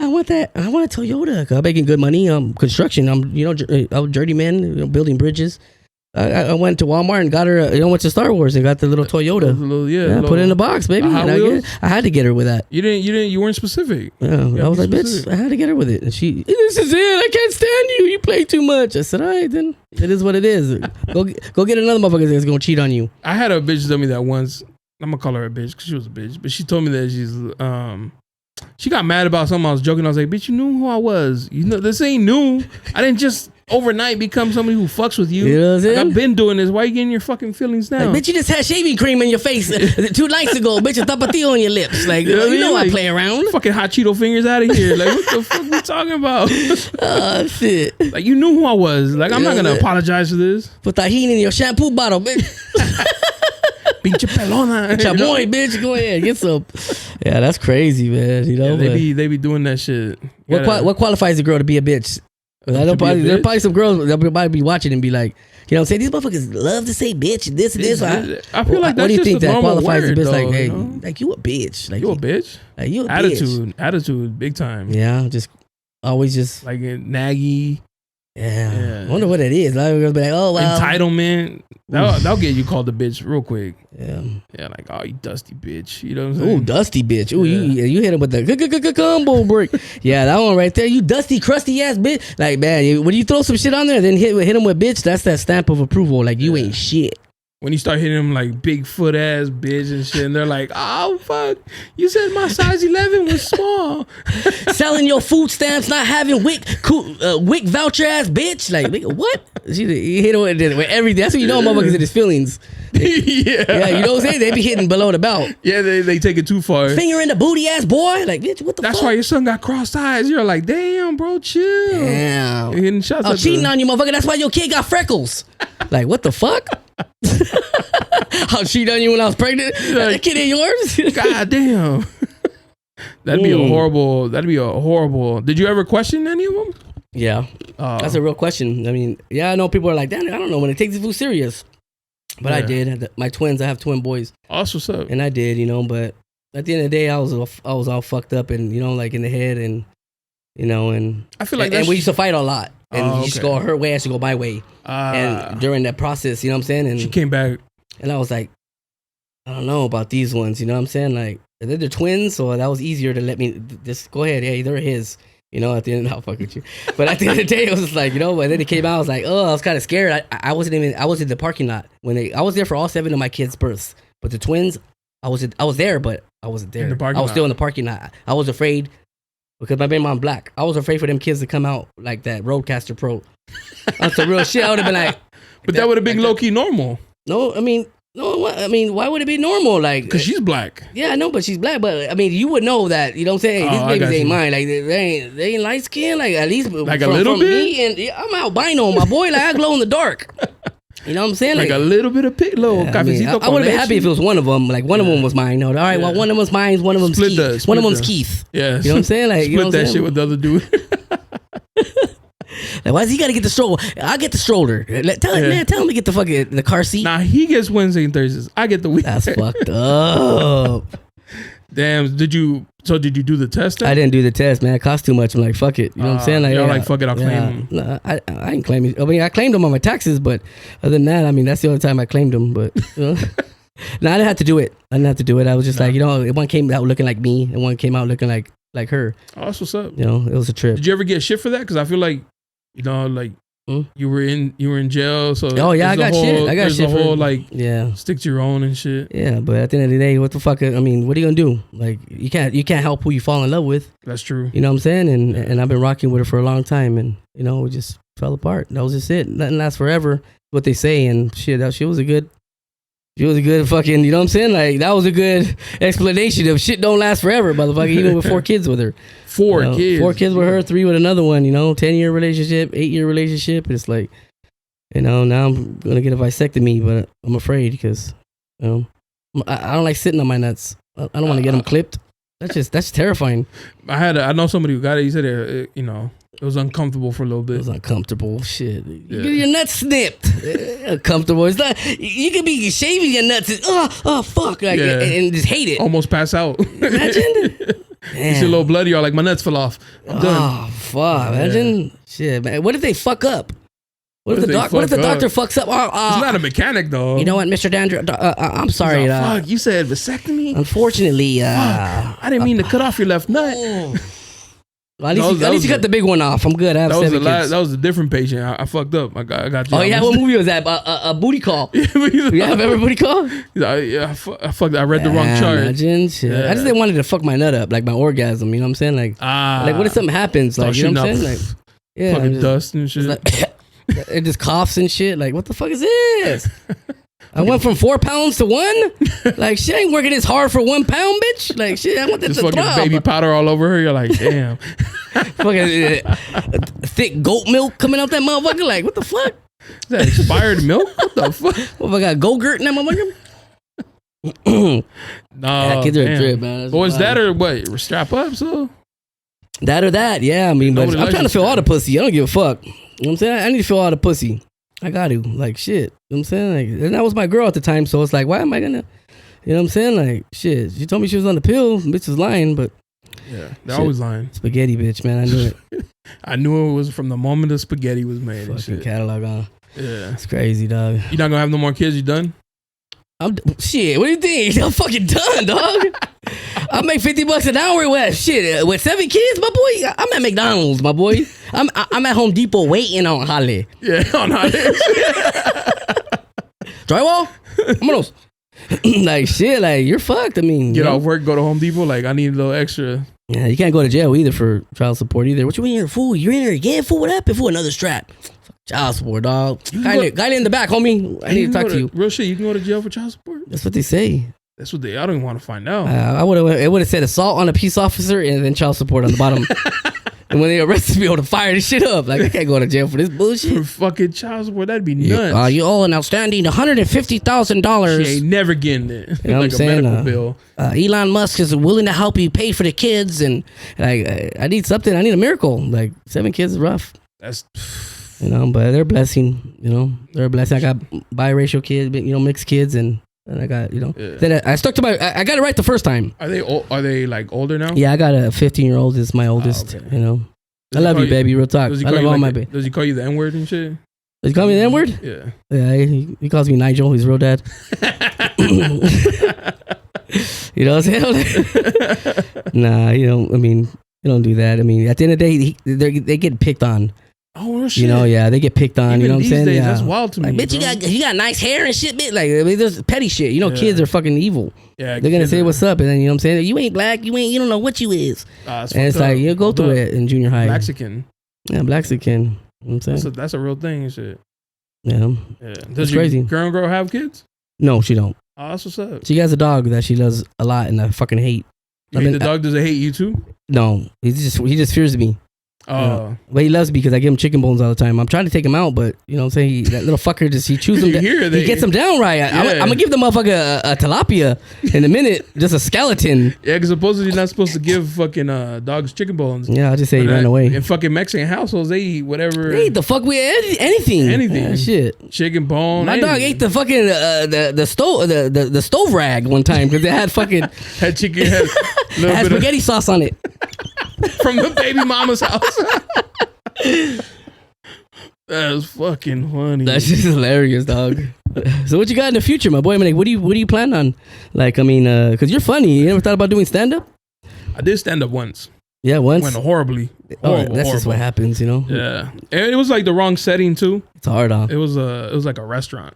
I want that. I want a Toyota. I'm making good money. Construction. I'm a journeyman. You know, building bridges. I went to Walmart and got her. Went to Star Wars and got the little Toyota. Put it in the box, baby. I had to get her with that. You weren't specific. Yeah, I was like, bitch, I had to get her with it, and she. This is it. I can't stand you. You play too much. I said, all right, then it is what it is. Go get another motherfucker that's gonna cheat on you. I had a bitch tell me that once. I'm gonna call her a bitch because she was a bitch, but she told me that she got mad about something I was joking. I was like, bitch, you knew who I was. You know, this ain't new. I didn't just overnight become somebody who fucks with you. You know what I'm saying? Like, I've been doing this. Why are you getting your fucking feelings now? Like, bitch, you just had shaving cream in your face 2 nights ago. Bitch, a tapatio on your lips. Like, you know I play around. Fucking hot Cheeto fingers out of here. Like, what the fuck we talking about? Oh, shit. Like, you knew who I was. Like, I'm not going to apologize for this. Put tahini in your shampoo bottle, bitch. Pinche pelona. Chamoy, bitch. Go ahead. Get some. Yeah, that's crazy, man. You know, they be doing that shit. What qualifies a girl to be a bitch? There's probably some girls that probably be watching and be like, You know what I'm saying? These motherfuckers love to say bitch and this and this. I feel like that's what do you just think a that normal qualifies word, a bitch? though, Like, hey, you know? like you a bitch. Like you a bitch. Like you a Attitude, big time. Yeah, just always just like naggy. Yeah. I wonder what it is. Like, be like, oh wow, entitlement. That'll get you called a bitch real quick. Yeah. Yeah, like, oh, you dusty bitch. You know what I'm saying? Ooh, dusty bitch. Ooh, you hit him with the combo break. Yeah, that one right there. You dusty, crusty ass bitch. Like, man, when you throw some shit on there, then hit him with bitch. That's that stamp of approval. Like you ain't shit. When you start hitting them like Bigfoot ass bitch and shit, and they're like, oh fuck, you said my size 11 was small. Selling your food stamps, not having WIC voucher ass bitch. Like, what? You hit him with everything. That's when you know motherfuckers in his feelings. Yeah, you know what I'm saying? They be hitting below the belt. Yeah, they take it too far. Finger in the booty ass boy. Like, bitch, what the fuck? That's why your son got crossed eyes. You're like, damn, bro, chill. Damn. You're hitting shots I'm cheating on you, motherfucker. That's why your kid got freckles. Like, what the fuck? I'll cheat on you when I was pregnant. That kid ain't yours. God damn. That'd be a horrible. Did you ever question any of them? Yeah. That's a real question. I mean, yeah, I know people are like, damn, I don't know when they take this food serious. But I did. My twins, I have twin boys. Awesome stuff. And I did, you know, but at the end of the day, I was all fucked up and, you know, like in the head and, you know, and I feel like and we used to fight a lot. And you used to go her way, I should go my way. And during that process, you know what I'm saying? And she came back. And I was like, I don't know about these ones, you know what I'm saying? Like, they're twins, so that was easier to let me just go ahead. Hey, they're his. You know, at the end, I'll fuck with you. But at the end of the day, it was just like, you know, and then it came out, I was like, oh, I was kind of scared. I was in the parking lot I was there for all 7 of my kids' births. But the twins, I was there, but I wasn't there. I was still in the parking lot. I was afraid because my baby mom black. I was afraid for them kids to come out like that Roadcaster Pro. That's the real shit. I would have been like, but that would have been like low-key normal. No, I mean, why would it be normal? Like, because she's black. Yeah, I know, but she's black. But I mean, you would know that. You know what I'm saying? Hey, these babies ain't mine. Like, they ain't light skin. Like, at least like a little bit. Me and I'm albino, my boy. Like, I glow in the dark. You know what I'm saying? Like a little bit of little. Yeah, I would have been happy if it was one of them. Like one of them was mine. No, all right. Well, one of them's mine. One of them's Keith. One of them's Keith. Yeah. You know what I'm saying? Like, split you know what that I'm saying? shit with the other dude. Like, why does he got to get the stroller? I'll get the stroller. Tell him to get the car seat. Nah, he gets Wednesday and Thursdays. I get the weekend. That's fucked up. Damn. Did you do the test then? I didn't do the test, man. It cost too much. I'm like, fuck it. You know what I'm saying? Like, you're like, fuck it, I'll claim him. No, I ain't claiming. I mean, I claimed him on my taxes, but other than that, I mean, that's the only time I claimed him. But you know? No, I didn't have to do it. I was just like, you know, one came out looking like me, and one came out looking like her. Oh, that's what's up. You know, it was a trip. Did you ever get shit for that? Because I feel like, you know, like you were in jail. So oh yeah, I got shit. I got shit for whole yeah, stick to your own and shit. Yeah, but at the end of the day, what the fuck? I mean, what are you gonna do? Like, you can't help who you fall in love with. That's true. You know what I'm saying? And I've been rocking with her for a long time, and you know, we just fell apart. That was just it. Nothing lasts forever. What they say, and shit. She was a good fucking, you know what I'm saying? Like, that was a good explanation of shit don't last forever, motherfucker. Even with 4 kids with her. 4 kids. 4 kids with her, 3 with another one, you know, 10-year relationship, 8-year relationship. It's like, you know, now I'm going to get a vasectomy, but I'm afraid because, you know, I don't like sitting on my nuts. I don't want to get them clipped. That's terrifying. I know somebody who got it. He said, you know, it was uncomfortable for a little bit. It was uncomfortable. Shit. You get your nuts snipped. Uncomfortable. It's not, you could be shaving your nuts and, oh fuck. Like, and just hate it. Almost pass out. Imagine. You see a little bloody, you're like, my nuts fell off. I'm done. Oh, fuck. Imagine. Shit, man. What if they fuck up? What if the doctor fucks up? He's not a mechanic, though. You know what, Mr. Dandruff? I'm sorry. Fuck, you said vasectomy? Unfortunately, I didn't mean to cut off your left nut. Well, at least you cut the big one off. I'm good. I have 7 kids. That was a different patient. I fucked up. I got you. Oh, yeah? What movie was that? A booty call. You have ever booty call? Yeah, I fucked. I read the wrong chart. Imagine. Yeah. I just didn't want it to fuck my nut up, like my orgasm. You know what I'm saying? Like what if something happens? Like, you know what I'm saying? Like, yeah, fucking dust and shit. Like, it just coughs and shit. Like, what the fuck is this? I went from 4 pounds to 1. Like, shit ain't working this hard for 1 pound, bitch. Like, shit, I want this to fucking throb. Baby powder all over her. You're like, damn. Fucking thick goat milk coming out that motherfucker. Like, what the fuck? Is that expired milk? What the fuck? What, I got Go-Gurt in that motherfucker? No, kids are a trip, man. Boys, that or what? Strap up, so? That or that, yeah. I mean, but I'm trying to feel all the pussy. I don't give a fuck. You know what I'm saying? I need to feel all the pussy. I got to. Like, shit. You know what I'm saying? Like, and that was my girl at the time, so it's like, why am I gonna... You know what I'm saying? Like, shit. She told me she was on the pill. Bitch is lying, but... Yeah, they're always lying. Spaghetti, bitch, man. I knew it. I knew it was from the moment the spaghetti was made. Fucking and shit. catalog on. Yeah. It's crazy, dog. You not gonna have no more kids? You done? Shit, what do you think? I'm fucking done, dog. I make $50 an hour with shit with 7 kids, my boy. I'm at McDonald's, my boy. I'm at Home Depot waiting on Holly. Yeah, on Holly. Drywall? Vámonos. Like shit, like you're fucked. I mean, get off work, go to Home Depot. Like I need a little extra. Yeah, you can't go to jail either for child support either. What you in here, fool? You're in here again, fool? What happened, fool? Another strap. Child support, dog. Guy in the back, homie. I need to talk to you. Real shit, you can go to jail for child support? That's what they say. That's what I don't even want to find out. It would have said assault on a peace officer and then child support on the bottom. And when they arrested me, I would have fired this shit up. Like, I can't go to jail for this bullshit. For fucking child support, that'd be nuts. You owe an outstanding $150,000. She ain't never getting it. You know like what I'm saying? A medical bill. Elon Musk is willing to help you pay for the kids. And like, I need something. I need a miracle. Like, 7 kids is rough. That's... You know, but they're a blessing. You know, they're a blessing. I got biracial kids, you know, mixed kids, and I got, you know. Yeah. Then I stuck to I got it right the first time. Are they like older now? Yeah, I got a 15-year-old. Is my oldest. Okay. You know, I love you, baby. Real talk. I love all my baby. Does he call you the N-word and shit? Does he call me the N-word? Yeah. Yeah, he calls me Nigel. He's real dad. You know what I'm saying? Nah, you know, I mean, you don't do that. I mean, at the end of the day, they get picked on. Oh shit! You know, yeah, they get picked on. Even you know what I'm saying? Days, yeah, that's wild to me. Like, bitch, you got nice hair and shit, bitch. Like, I mean, there's petty shit. You know, kids are fucking evil. Yeah, they're gonna say what's up, and then you know what I'm saying. You ain't black. You don't know what you is. And it's like you go through it in junior high. Blaxican. Yeah, Blaxican. You know what I'm saying that's a real thing and shit. Yeah. Does your crazy. Girl have kids? No, she don't. Oh, that's what's up. She has a dog that she loves a lot, and I fucking hate. The dog doesn't hate you too? No, he just fears me. Oh, but he loves me because I give him chicken bones all the time. I'm trying to take him out, but you know what I'm saying? That little fucker he chews them. He gets them down right. I'm gonna give the motherfucker a tilapia in a minute, just a skeleton. Yeah, because supposedly you're not supposed to give fucking dogs chicken bones. Yeah, I'll just say he ran away. In fucking Mexican households, they eat whatever. They eat the fuck with anything. Yeah, shit. Chicken bone. My dog ate the fucking the stove rag one time because it had fucking had chicken had spaghetti sauce on it. From the baby mama's house. That was fucking funny. That's just hilarious, dog. So what you got in the future, my boy? I mean, like, what do you plan on? Like, I mean, because you're funny. You ever thought about doing stand up? I did stand up once. Yeah, once. Went horribly. That's just what happens, you know. Yeah, and it was like the wrong setting too. It's hard, huh? It was like a restaurant.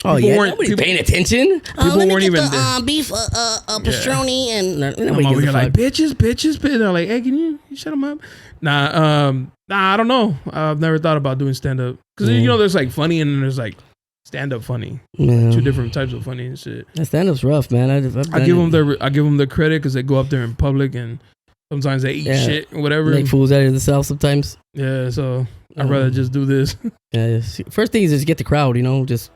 Oh people yeah, nobody's paying attention. People weren't even beef, pastroni, and nobody gives a fuck. Like bitches. They're like, hey, can you shut them up? Nah, I don't know. I've never thought about doing stand up because you know there's like funny and then there's like stand up funny. Yeah. 2 different types of funny and shit. Yeah, stand up's rough, man. I give them their credit because they go up there in public and sometimes they eat shit or whatever. Make fools out of themselves sometimes. Yeah, so I'd rather just do this. Yeah. First thing is just get the crowd, you know, just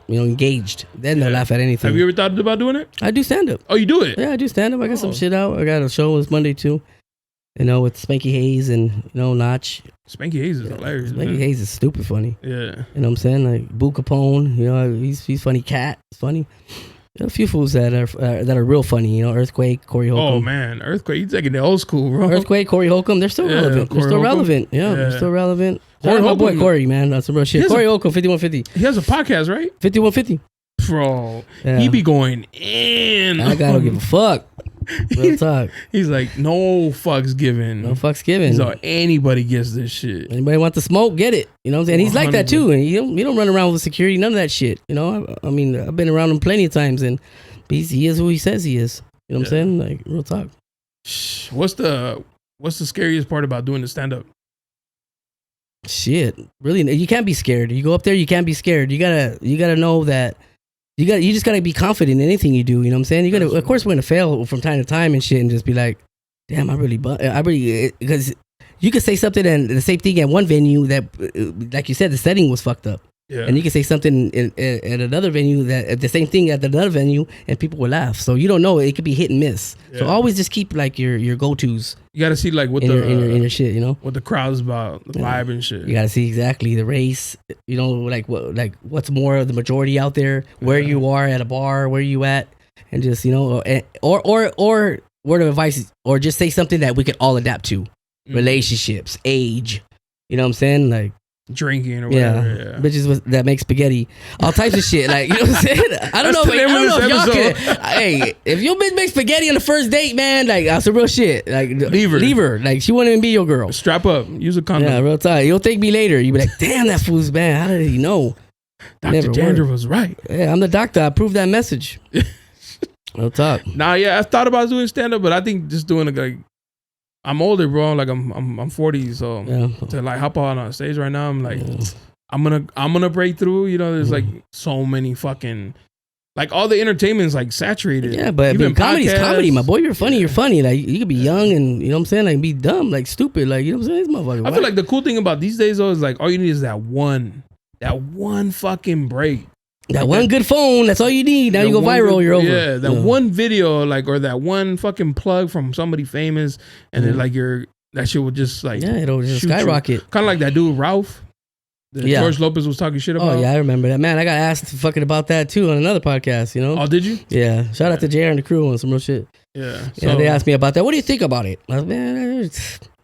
engaged. Then they'll laugh at anything. Have you ever thought about doing it? I do stand up. Oh, you do it? Yeah, I do stand up. I got some shit out. I got a show this Monday too. You know, with Spanky Hayes and Notch. Spanky Hayes is hilarious. Spanky Hayes is stupid funny. Yeah. You know what I'm saying? Like Boo Capone. You know, he's funny. Cat is funny. There are a few fools that are real funny, you know. Earthquake, Corey Holcomb. Oh man, Earthquake, he's taking the old school, bro. Earthquake, Corey Holcomb, they're still relevant. They're still relevant. Yeah, they're still relevant. My boy Corey, man, that's some real shit. Corey Holcomb, 5150. He has a podcast, right? 5150. Bro, he be going in. I gotta give a fuck. Real talk. He's like, no fucks given. No fucks given. So anybody gets this shit. Anybody want the smoke, get it. You know what I'm saying? He's like that too. And you don't run around with security, none of that shit. You know, I mean, I've been around him plenty of times and he is who he says he is. You know what I'm saying? Like, real talk. What's the scariest part about doing the stand up? Shit. Really, you can't be scared. You go up there, you can't be scared. You gotta know that you just gotta be confident in anything you do. You know what I'm saying? Of course, we're gonna fail from time to time and shit, and just be like, damn, because you could say something and the same thing at one venue that, like you said, the setting was fucked up. and you can say something at another venue that the same thing at another venue, and people will laugh. So you don't know; it could be hit and miss. Yeah. So always just keep like your go-tos. You got to see like what in your shit, you know, what the crowd's about, the vibe and shit. You got to see exactly the race. You know, like what's more of the majority out there, where you are at a bar, where you at, and just or word of advice, or just say something that we could all adapt to. Relationships, age, you know what I'm saying? Like drinking or whatever. Yeah. Bitches that make spaghetti, all types of shit. Like, you know what I'm saying? I don't know if y'all could. Hey, if your bitch makes spaghetti on the first date, man, like that's some real shit. Like leave her. Like she won't even be your girl. Strap up. Use a condom. Yeah, real tight. You'll thank me later. You be like, damn, that fool's bad. How did he know? Dr. Dandruff was right. Yeah, I'm the doctor. I approved that message. Real talk. Nah, yeah, I thought about doing stand up, but I think just doing like. I'm older, bro. Like I'm 40, so to like hop on stage right now, I'm like, I'm gonna break through. You know, there's like so many fucking, like all the entertainment's like saturated. Yeah, but even comedy's comedy, my boy. You're funny. Like you could be young and you know what I'm saying, like be dumb, like stupid, like you know what I'm saying. This motherfucker. I feel like the cool thing about these days though is like all you need is that one fucking break. That one good phone, that's all you need. Now you go viral, you're over. Yeah, that one video, like, or that one fucking plug from somebody famous, and then like that shit would just like it'll just skyrocket. Kind of like that dude Ralph. George Lopez was talking shit about. Oh yeah, I remember that. Man, I got asked fucking about that too on another podcast. You know? Oh, did you? Yeah. Shout out to JR and the crew on some real shit. Yeah. Yeah, they asked me about that. What do you think about it? I was, man,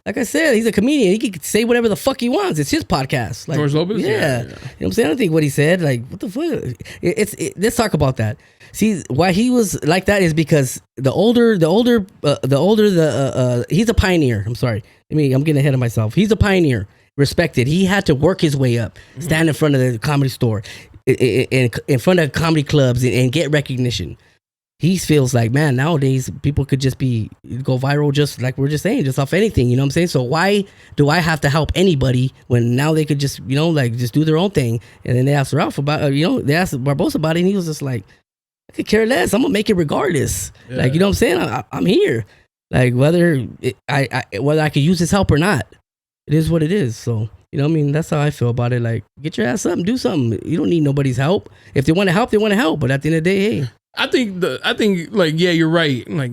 like I said, he's a comedian. He can say whatever the fuck he wants. It's his podcast. Like, George Lopez? Yeah. You know what I'm saying? I don't think what he said, like, what the fuck? Let's talk about that. See, why he was like that is because he's a pioneer. I'm sorry. I'm getting ahead of myself. He's a pioneer. Respected. He had to work his way up, stand in front of the comedy store, in front of comedy clubs and get recognition. He feels like, man, nowadays people could just go viral just like we're just saying, just off anything, you know what I'm saying? So why do I have to help anybody when now they could just, you know, like just do their own thing? And then they asked Ralph about, they asked Barbosa about it, and he was just like, I could care less. I'm gonna make it regardless. Yeah. Like, you know what I'm saying? I'm here. Like whether I could use his help or not, it is what it is. So, you know what I mean? That's how I feel about it. Like, get your ass up and do something. You don't need nobody's help. If they want to help, they want to help. But at the end of the day, hey. I think like, yeah, you're right. Like,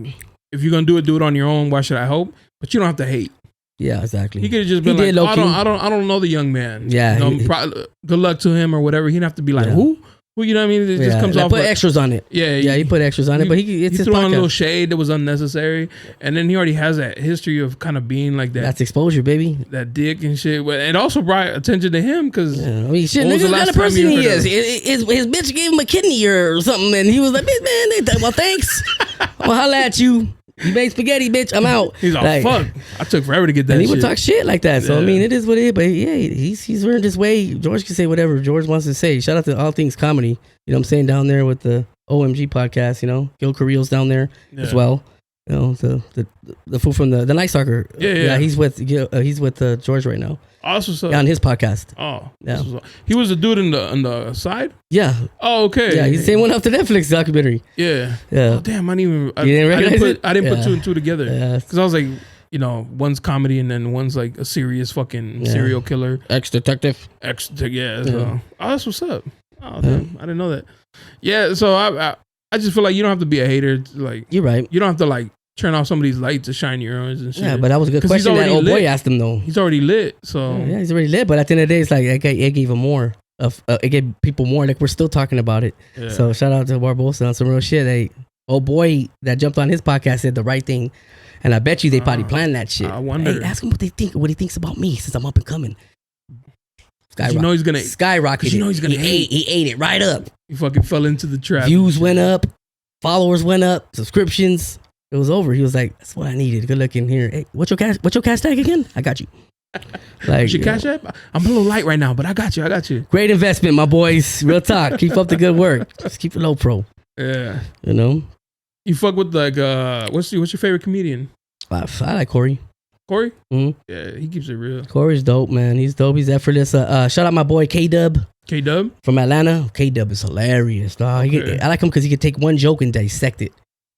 if you're gonna do it on your own. Why should I help? But you don't have to hate. Yeah, exactly. He could have just been like, I don't know the young man. Yeah. Good luck to him or whatever. He didn't have to be like, who? Well, you know what I mean? It just comes off. Put extras on it. Yeah, he put extras on it, but it's his threw podcast. on a little shade that was unnecessary, and then he already has that history of kind of being like that. That's exposure, baby. That dick and shit. It also brought attention to him because shit, nigga, the kind of person he is. His bitch gave him a kidney or something, and he was like, man, well, thanks. I'm gonna holla at you. You made spaghetti, bitch. I'm out. He's like, fuck. I took forever to get that. And he shit. would talk shit like that. So I mean, it is what it is. But yeah, he's earned his way. George can say whatever George wants to say. Shout out to All Things Comedy. You know what I'm saying, down there with the OMG podcast. You know, Gil Carrillo's down there as well. You know, the fool from the Night Stalker. Yeah. He's with George right now. Awesome. So, on his podcast. Oh, yeah. He was a dude in the side. Yeah. Oh, okay. Yeah, he's the same one off the Netflix documentary. Yeah. Yeah. Oh, damn, I didn't recognize I didn't put two and two together. Yeah. Because I was like, you know, one's comedy and then one's like a serious fucking serial killer. Ex-detective. Yeah. So, that's what's up. Oh, damn, I didn't know that. Yeah. So I just feel like you don't have to be a hater. Like, you're right. You don't have to like turn off somebody's light to shine your own and shit. Yeah, but that was a good question that old boy asked him though. He's already lit, so yeah, he's already lit. But at the end of the day, it's like it gave him more of. It gave people more. Like we're still talking about it. Yeah. So shout out to Barbosa on some real shit. Hey, old boy that jumped on his podcast said the right thing, and I bet you they probably planned that shit. I wonder. Hey, ask him what he thinks about me since I'm up and coming. You know he's gonna skyrocket. You know he's gonna he ate it right up. He fucking fell into the trap. Views went up, followers went up, subscriptions. It was over. He was like, "That's what I needed. Good looking here. Hey, what's your cash tag again? I got you." Like, your cash app? I'm a little light right now, but I got you. Great investment, my boys. Real talk. Keep up the good work. Just keep it low pro. Yeah. You know. You fuck with like what's your favorite comedian? I like Corey. Corey? Mm-hmm. Yeah, he keeps it real. Corey's dope, man. He's dope. He's effortless. Shout out my boy K-Dub. K-Dub? From Atlanta. K-Dub is hilarious, dog. Okay. I like him because he can take one joke and dissect it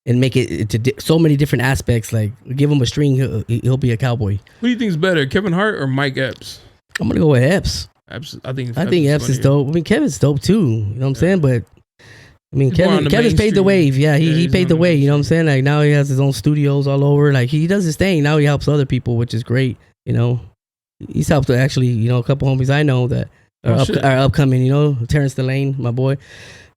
and make it to so many different aspects. Like, give him a string, he'll be a cowboy. Who do you think is better, Kevin Hart or Mike Epps? I'm going to go with Epps. I think Epps is dope. I mean, Kevin's dope too. You know what I'm saying? But I mean, Kevin's paid the wave. Yeah, he paid the way. You know what I'm saying? Like now he has his own studios all over. Like he does his thing. Now he helps other people, which is great. You know, he's helped actually. You know, a couple homies I know that are upcoming. You know, Terrence Delane, my boy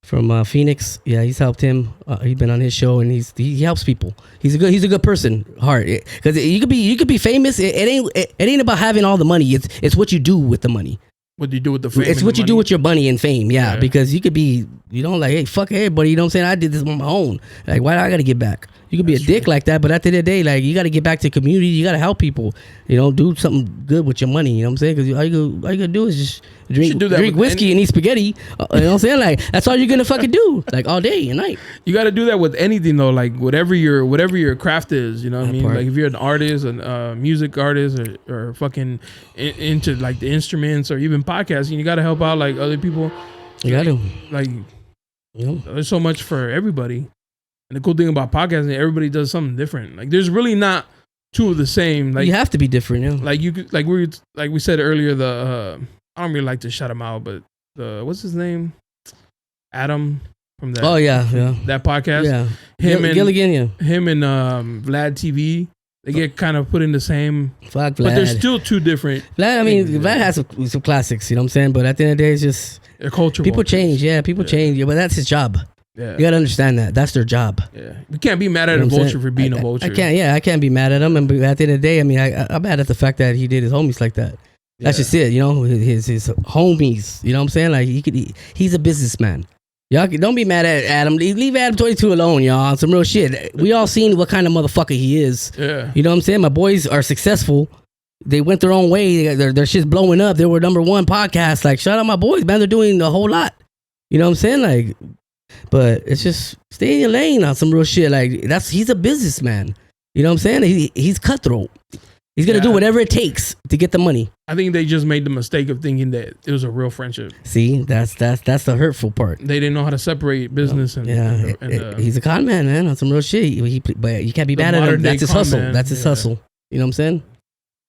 from Phoenix. Yeah, he's helped him. He's been on his show and he helps people. He's a good person. Heart, because you could be famous. It ain't about having all the money. It's what you do with the money. What do you do with the fame? It's what you do with your money and fame, yeah. Because you could be, you know, like, hey, fuck everybody. You know what I'm saying? I did this on my own. Like, why do I got to get back? You could be a dick like that, but at the end of the day, like, you got to get back to the community. You got to help people. You know, do something good with your money. You know what I'm saying? Because all you gonna do is just drink whiskey and eat spaghetti. You know what I'm saying? Like, that's all you're gonna fucking do, like, all day and night. You got to do that with anything though. Like, whatever your craft is. You know what I mean? Like, if you're an artist, a music artist, or fucking into like the instruments or even podcasting, you got to help out like other people. You got to like. There's so much for everybody. And the cool thing about podcasting, everybody does something different. Like, there's really not two of the same. Like, you have to be different, yeah. Like you could, like we said earlier, I don't really like to shout him out, but what's his name? Adam from that. Oh yeah, that podcast. Yeah, Gilligan. Yeah, him and Vlad TV. They get kind of put in the same. Fuck Vlad. But they're still two different. Vlad, I mean, Vlad has some classics. You know what I'm saying? But at the end of the day, it's just culture. People change. Yeah, people change. Yeah, but that's his job. Yeah. You gotta understand that. That's their job. Yeah. We can't be mad at a vulture for being a vulture. I can't be mad at him. And at the end of the day, I mean, I'm mad at the fact that he did his homies like that. That's just it, you know, his homies. You know what I'm saying? Like, he's a businessman. Y'all don't be mad at Adam. Leave Adam 22 alone, y'all. Some real shit. We all seen what kind of motherfucker he is. Yeah. You know what I'm saying? My boys are successful. They went their own way. Their shit's blowing up. They were #1 podcast. Like, shout out my boys, man. They're doing a whole lot. You know what I'm saying? Like, but it's just stay in your lane on some real shit. Like, he's a businessman. You know what I'm saying? He's cutthroat. He's gonna do whatever it takes to get the money. I think they just made the mistake of thinking that it was a real friendship. See, that's the hurtful part. They didn't know how to separate business and he's a con man, man, on some real shit. But you can't be mad at him. That's his hustle. Man. That's his hustle. You know what I'm saying?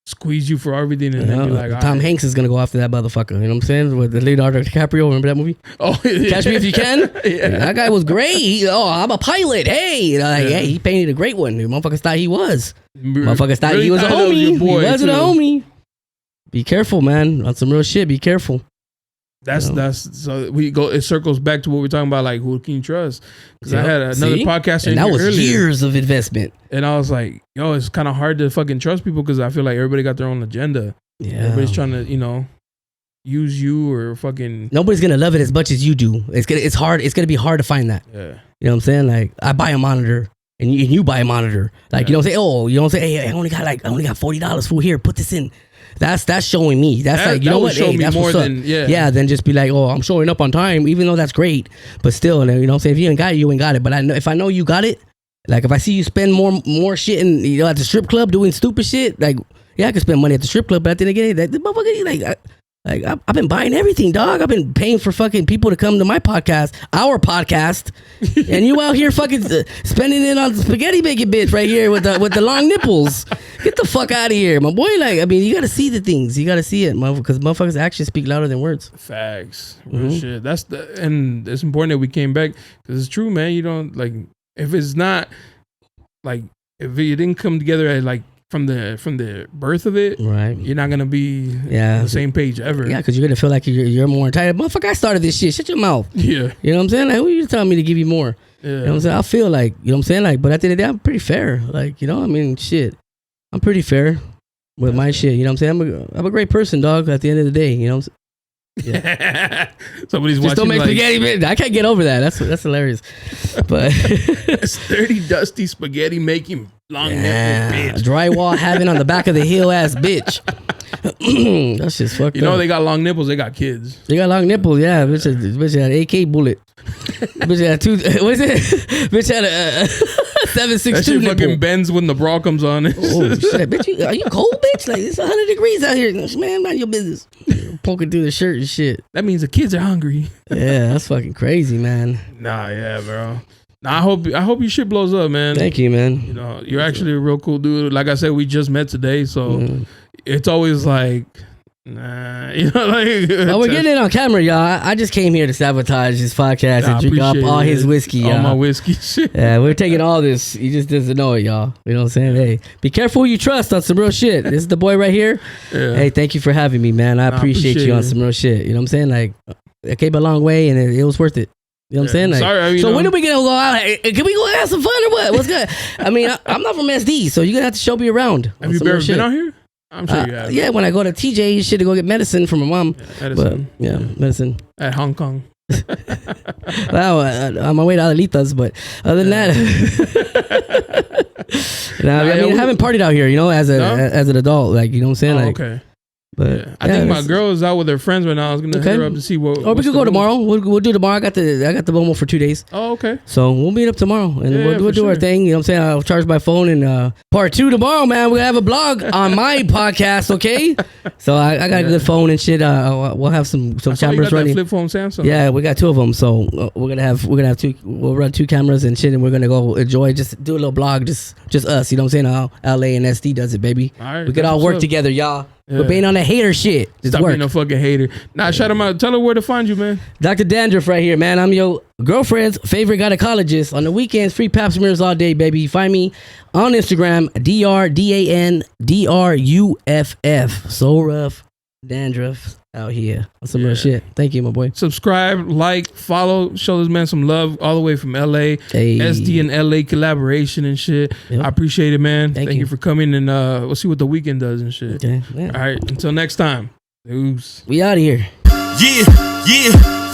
Squeeze you for everything and then be like, Tom Hanks is gonna go after that motherfucker. You know what I'm saying? With the Leonardo DiCaprio, remember that movie? Oh, yeah. Catch Me If You Can. That guy was great. I'm a pilot. Hey, he painted a great one. Motherfuckers thought he was. Motherfuckers thought he was a homie. He wasn't a homie. Be careful, man. On some real shit. Be careful. That's so we go. It circles back to what we're talking about, like who can you trust? Because I had another podcast, and that was earlier, years of investment. And I was like, yo, it's kind of hard to fucking trust people because I feel like everybody got their own agenda. Yeah, everybody's trying to, use you or fucking. Nobody's gonna love it as much as you do. It's hard. It's gonna be hard to find that. Yeah, you know what I'm saying? Like, I buy a monitor. And you buy a monitor. Like, you don't say, hey, I only got $40 for here. Put this in. That's showing me. That's like, you know what? Hey, that's what's up. Then just be like, oh, I'm showing up on time, even though that's great. But still, you know what I'm saying? If you ain't got it, you ain't got it. But if I know you got it, like if I see you spend more shit in, at the strip club doing stupid shit, like, yeah, I could spend money at the strip club, but at the end of the day, the motherfucker, I've been buying everything, dog. I've been paying for fucking people to come to my podcast, our podcast, and you out here fucking spending it on spaghetti making bitch right here with the long nipples. Get the fuck out of here, my boy. Like, I mean, you gotta see the things. You gotta see it, because motherfuckers' actions speak louder than words. Facts, real shit. And it's important that we came back because it's true, man. You don't if it's not like if you didn't come together at like. From the birth of it, right? You're not gonna be on the same page ever. Yeah, because you're gonna feel like you're more entitled. Motherfucker, I started this shit. Shut your mouth. Yeah, you know what I'm saying? Like, who are you telling me to give you more? Yeah. You know what I'm saying? I feel like, you know what I'm saying? Like, but at the end of the day, I'm pretty fair. Like, I mean, shit, I'm pretty fair with my shit. You know what I'm saying? I'm a great person, dog. At the end of the day, you know what I'm saying? Yeah. Somebody's just watching. Don't make spaghetti, man. I can't get over that. That's hilarious. But it's dirty, dusty spaghetti making long nipple bitch. Drywall having on the back of the heel ass bitch. That's just fucked up. They got long nipples. They got kids. They got long nipples. Yeah, bitch had an AK bullet. Bitch had what is it? Bitch had a 7.62 that shit nipple. Fucking bends when the bra comes on. Oh shit, bitch! Are you cold, bitch? Like, it's 100 degrees out here, man. Mind your business. Poking through the shirt and shit. That means the kids are hungry. Yeah, that's fucking crazy, man. Nah, yeah, bro. Nah, I hope your shit blows up, man. Thank you, man. You're actually a real cool dude. Like I said, we just met today, so it's always like Nah, you know, like. Oh, we're getting it on camera, y'all. I just came here to sabotage his podcast and drink up all his whiskey, y'all. All my whiskey shit. Yeah, we're taking all this. He just doesn't know it, y'all. You know what I'm saying? Hey, be careful who you trust on some real shit. This is the boy right here. Yeah. Hey, thank you for having me, man. I appreciate you on some real shit. You know what I'm saying? Like, I came a long way and it was worth it. You know what I'm saying? Like, sorry, so when are we gonna go out? Can we go have some fun or what? What's good? I mean, I'm not from SD, so you're gonna have to show me around. Have you ever been out here? I'm sure you have. Yeah, when I go to TJ, shit to go get medicine from my mom. Yeah, medicine. But, medicine. At Hong Kong. Wow, on my way to Alelitas, but other than that, I haven't partied out here, you know, as an adult, like, you know what I'm saying? Like, okay. But I think my girl is out with her friends right now. I was gonna hit her up to see what. Or we could go tomorrow. We'll do tomorrow. I got the Bomo for 2 days. Oh, okay. So we'll meet up tomorrow and we'll do our thing. You know what I'm saying? I'll charge my phone and part 2 tomorrow, man. We'll have a blog on my podcast, okay? So I got a good phone and shit. We'll have some cameras running. Flip phone Samsung. Yeah, we got 2 of them. So we're gonna have 2. We'll run 2 cameras and shit, and we're gonna go enjoy. Just do a little blog, just us. You know what I'm saying? How LA and SD does it, baby. All right, we could all work together, y'all. Yeah. We're being on the hater shit. Stop being a fucking hater. Nah, shout him out. Tell her where to find you, man. Dr. Dandruff right here, man. I'm your girlfriend's favorite gynecologist. On the weekends, free pap smears all day, baby. Find me on Instagram, DRDANDRUFF. So rough. Dandruff out here. That's some real shit. Thank you, my boy. Subscribe, like, follow, show this man some love all the way from LA. Hey. SD and LA collaboration and shit. Yep. I appreciate it, man. Thank you for coming, and we'll see what the weekend does and shit. Okay. Yeah. All right. Until next time. Deuce. We out of here.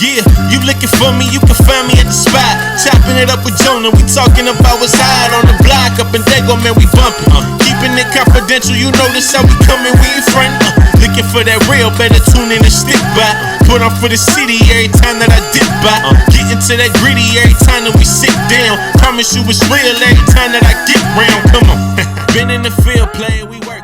Yeah, you looking for me, you can find me at the spot. Chopping it up with Jonah, we talking about what's hot on the block. Up in Dago, man, we bumping. Keeping it confidential, you know this how we coming, we ain't friend. Looking for that real, better tune in and stick by. Put on for the city every time that I dip by. Getting to that gritty every time that we sit down. Promise you it's real every time that I get round, come on. Been in the field playing, we work.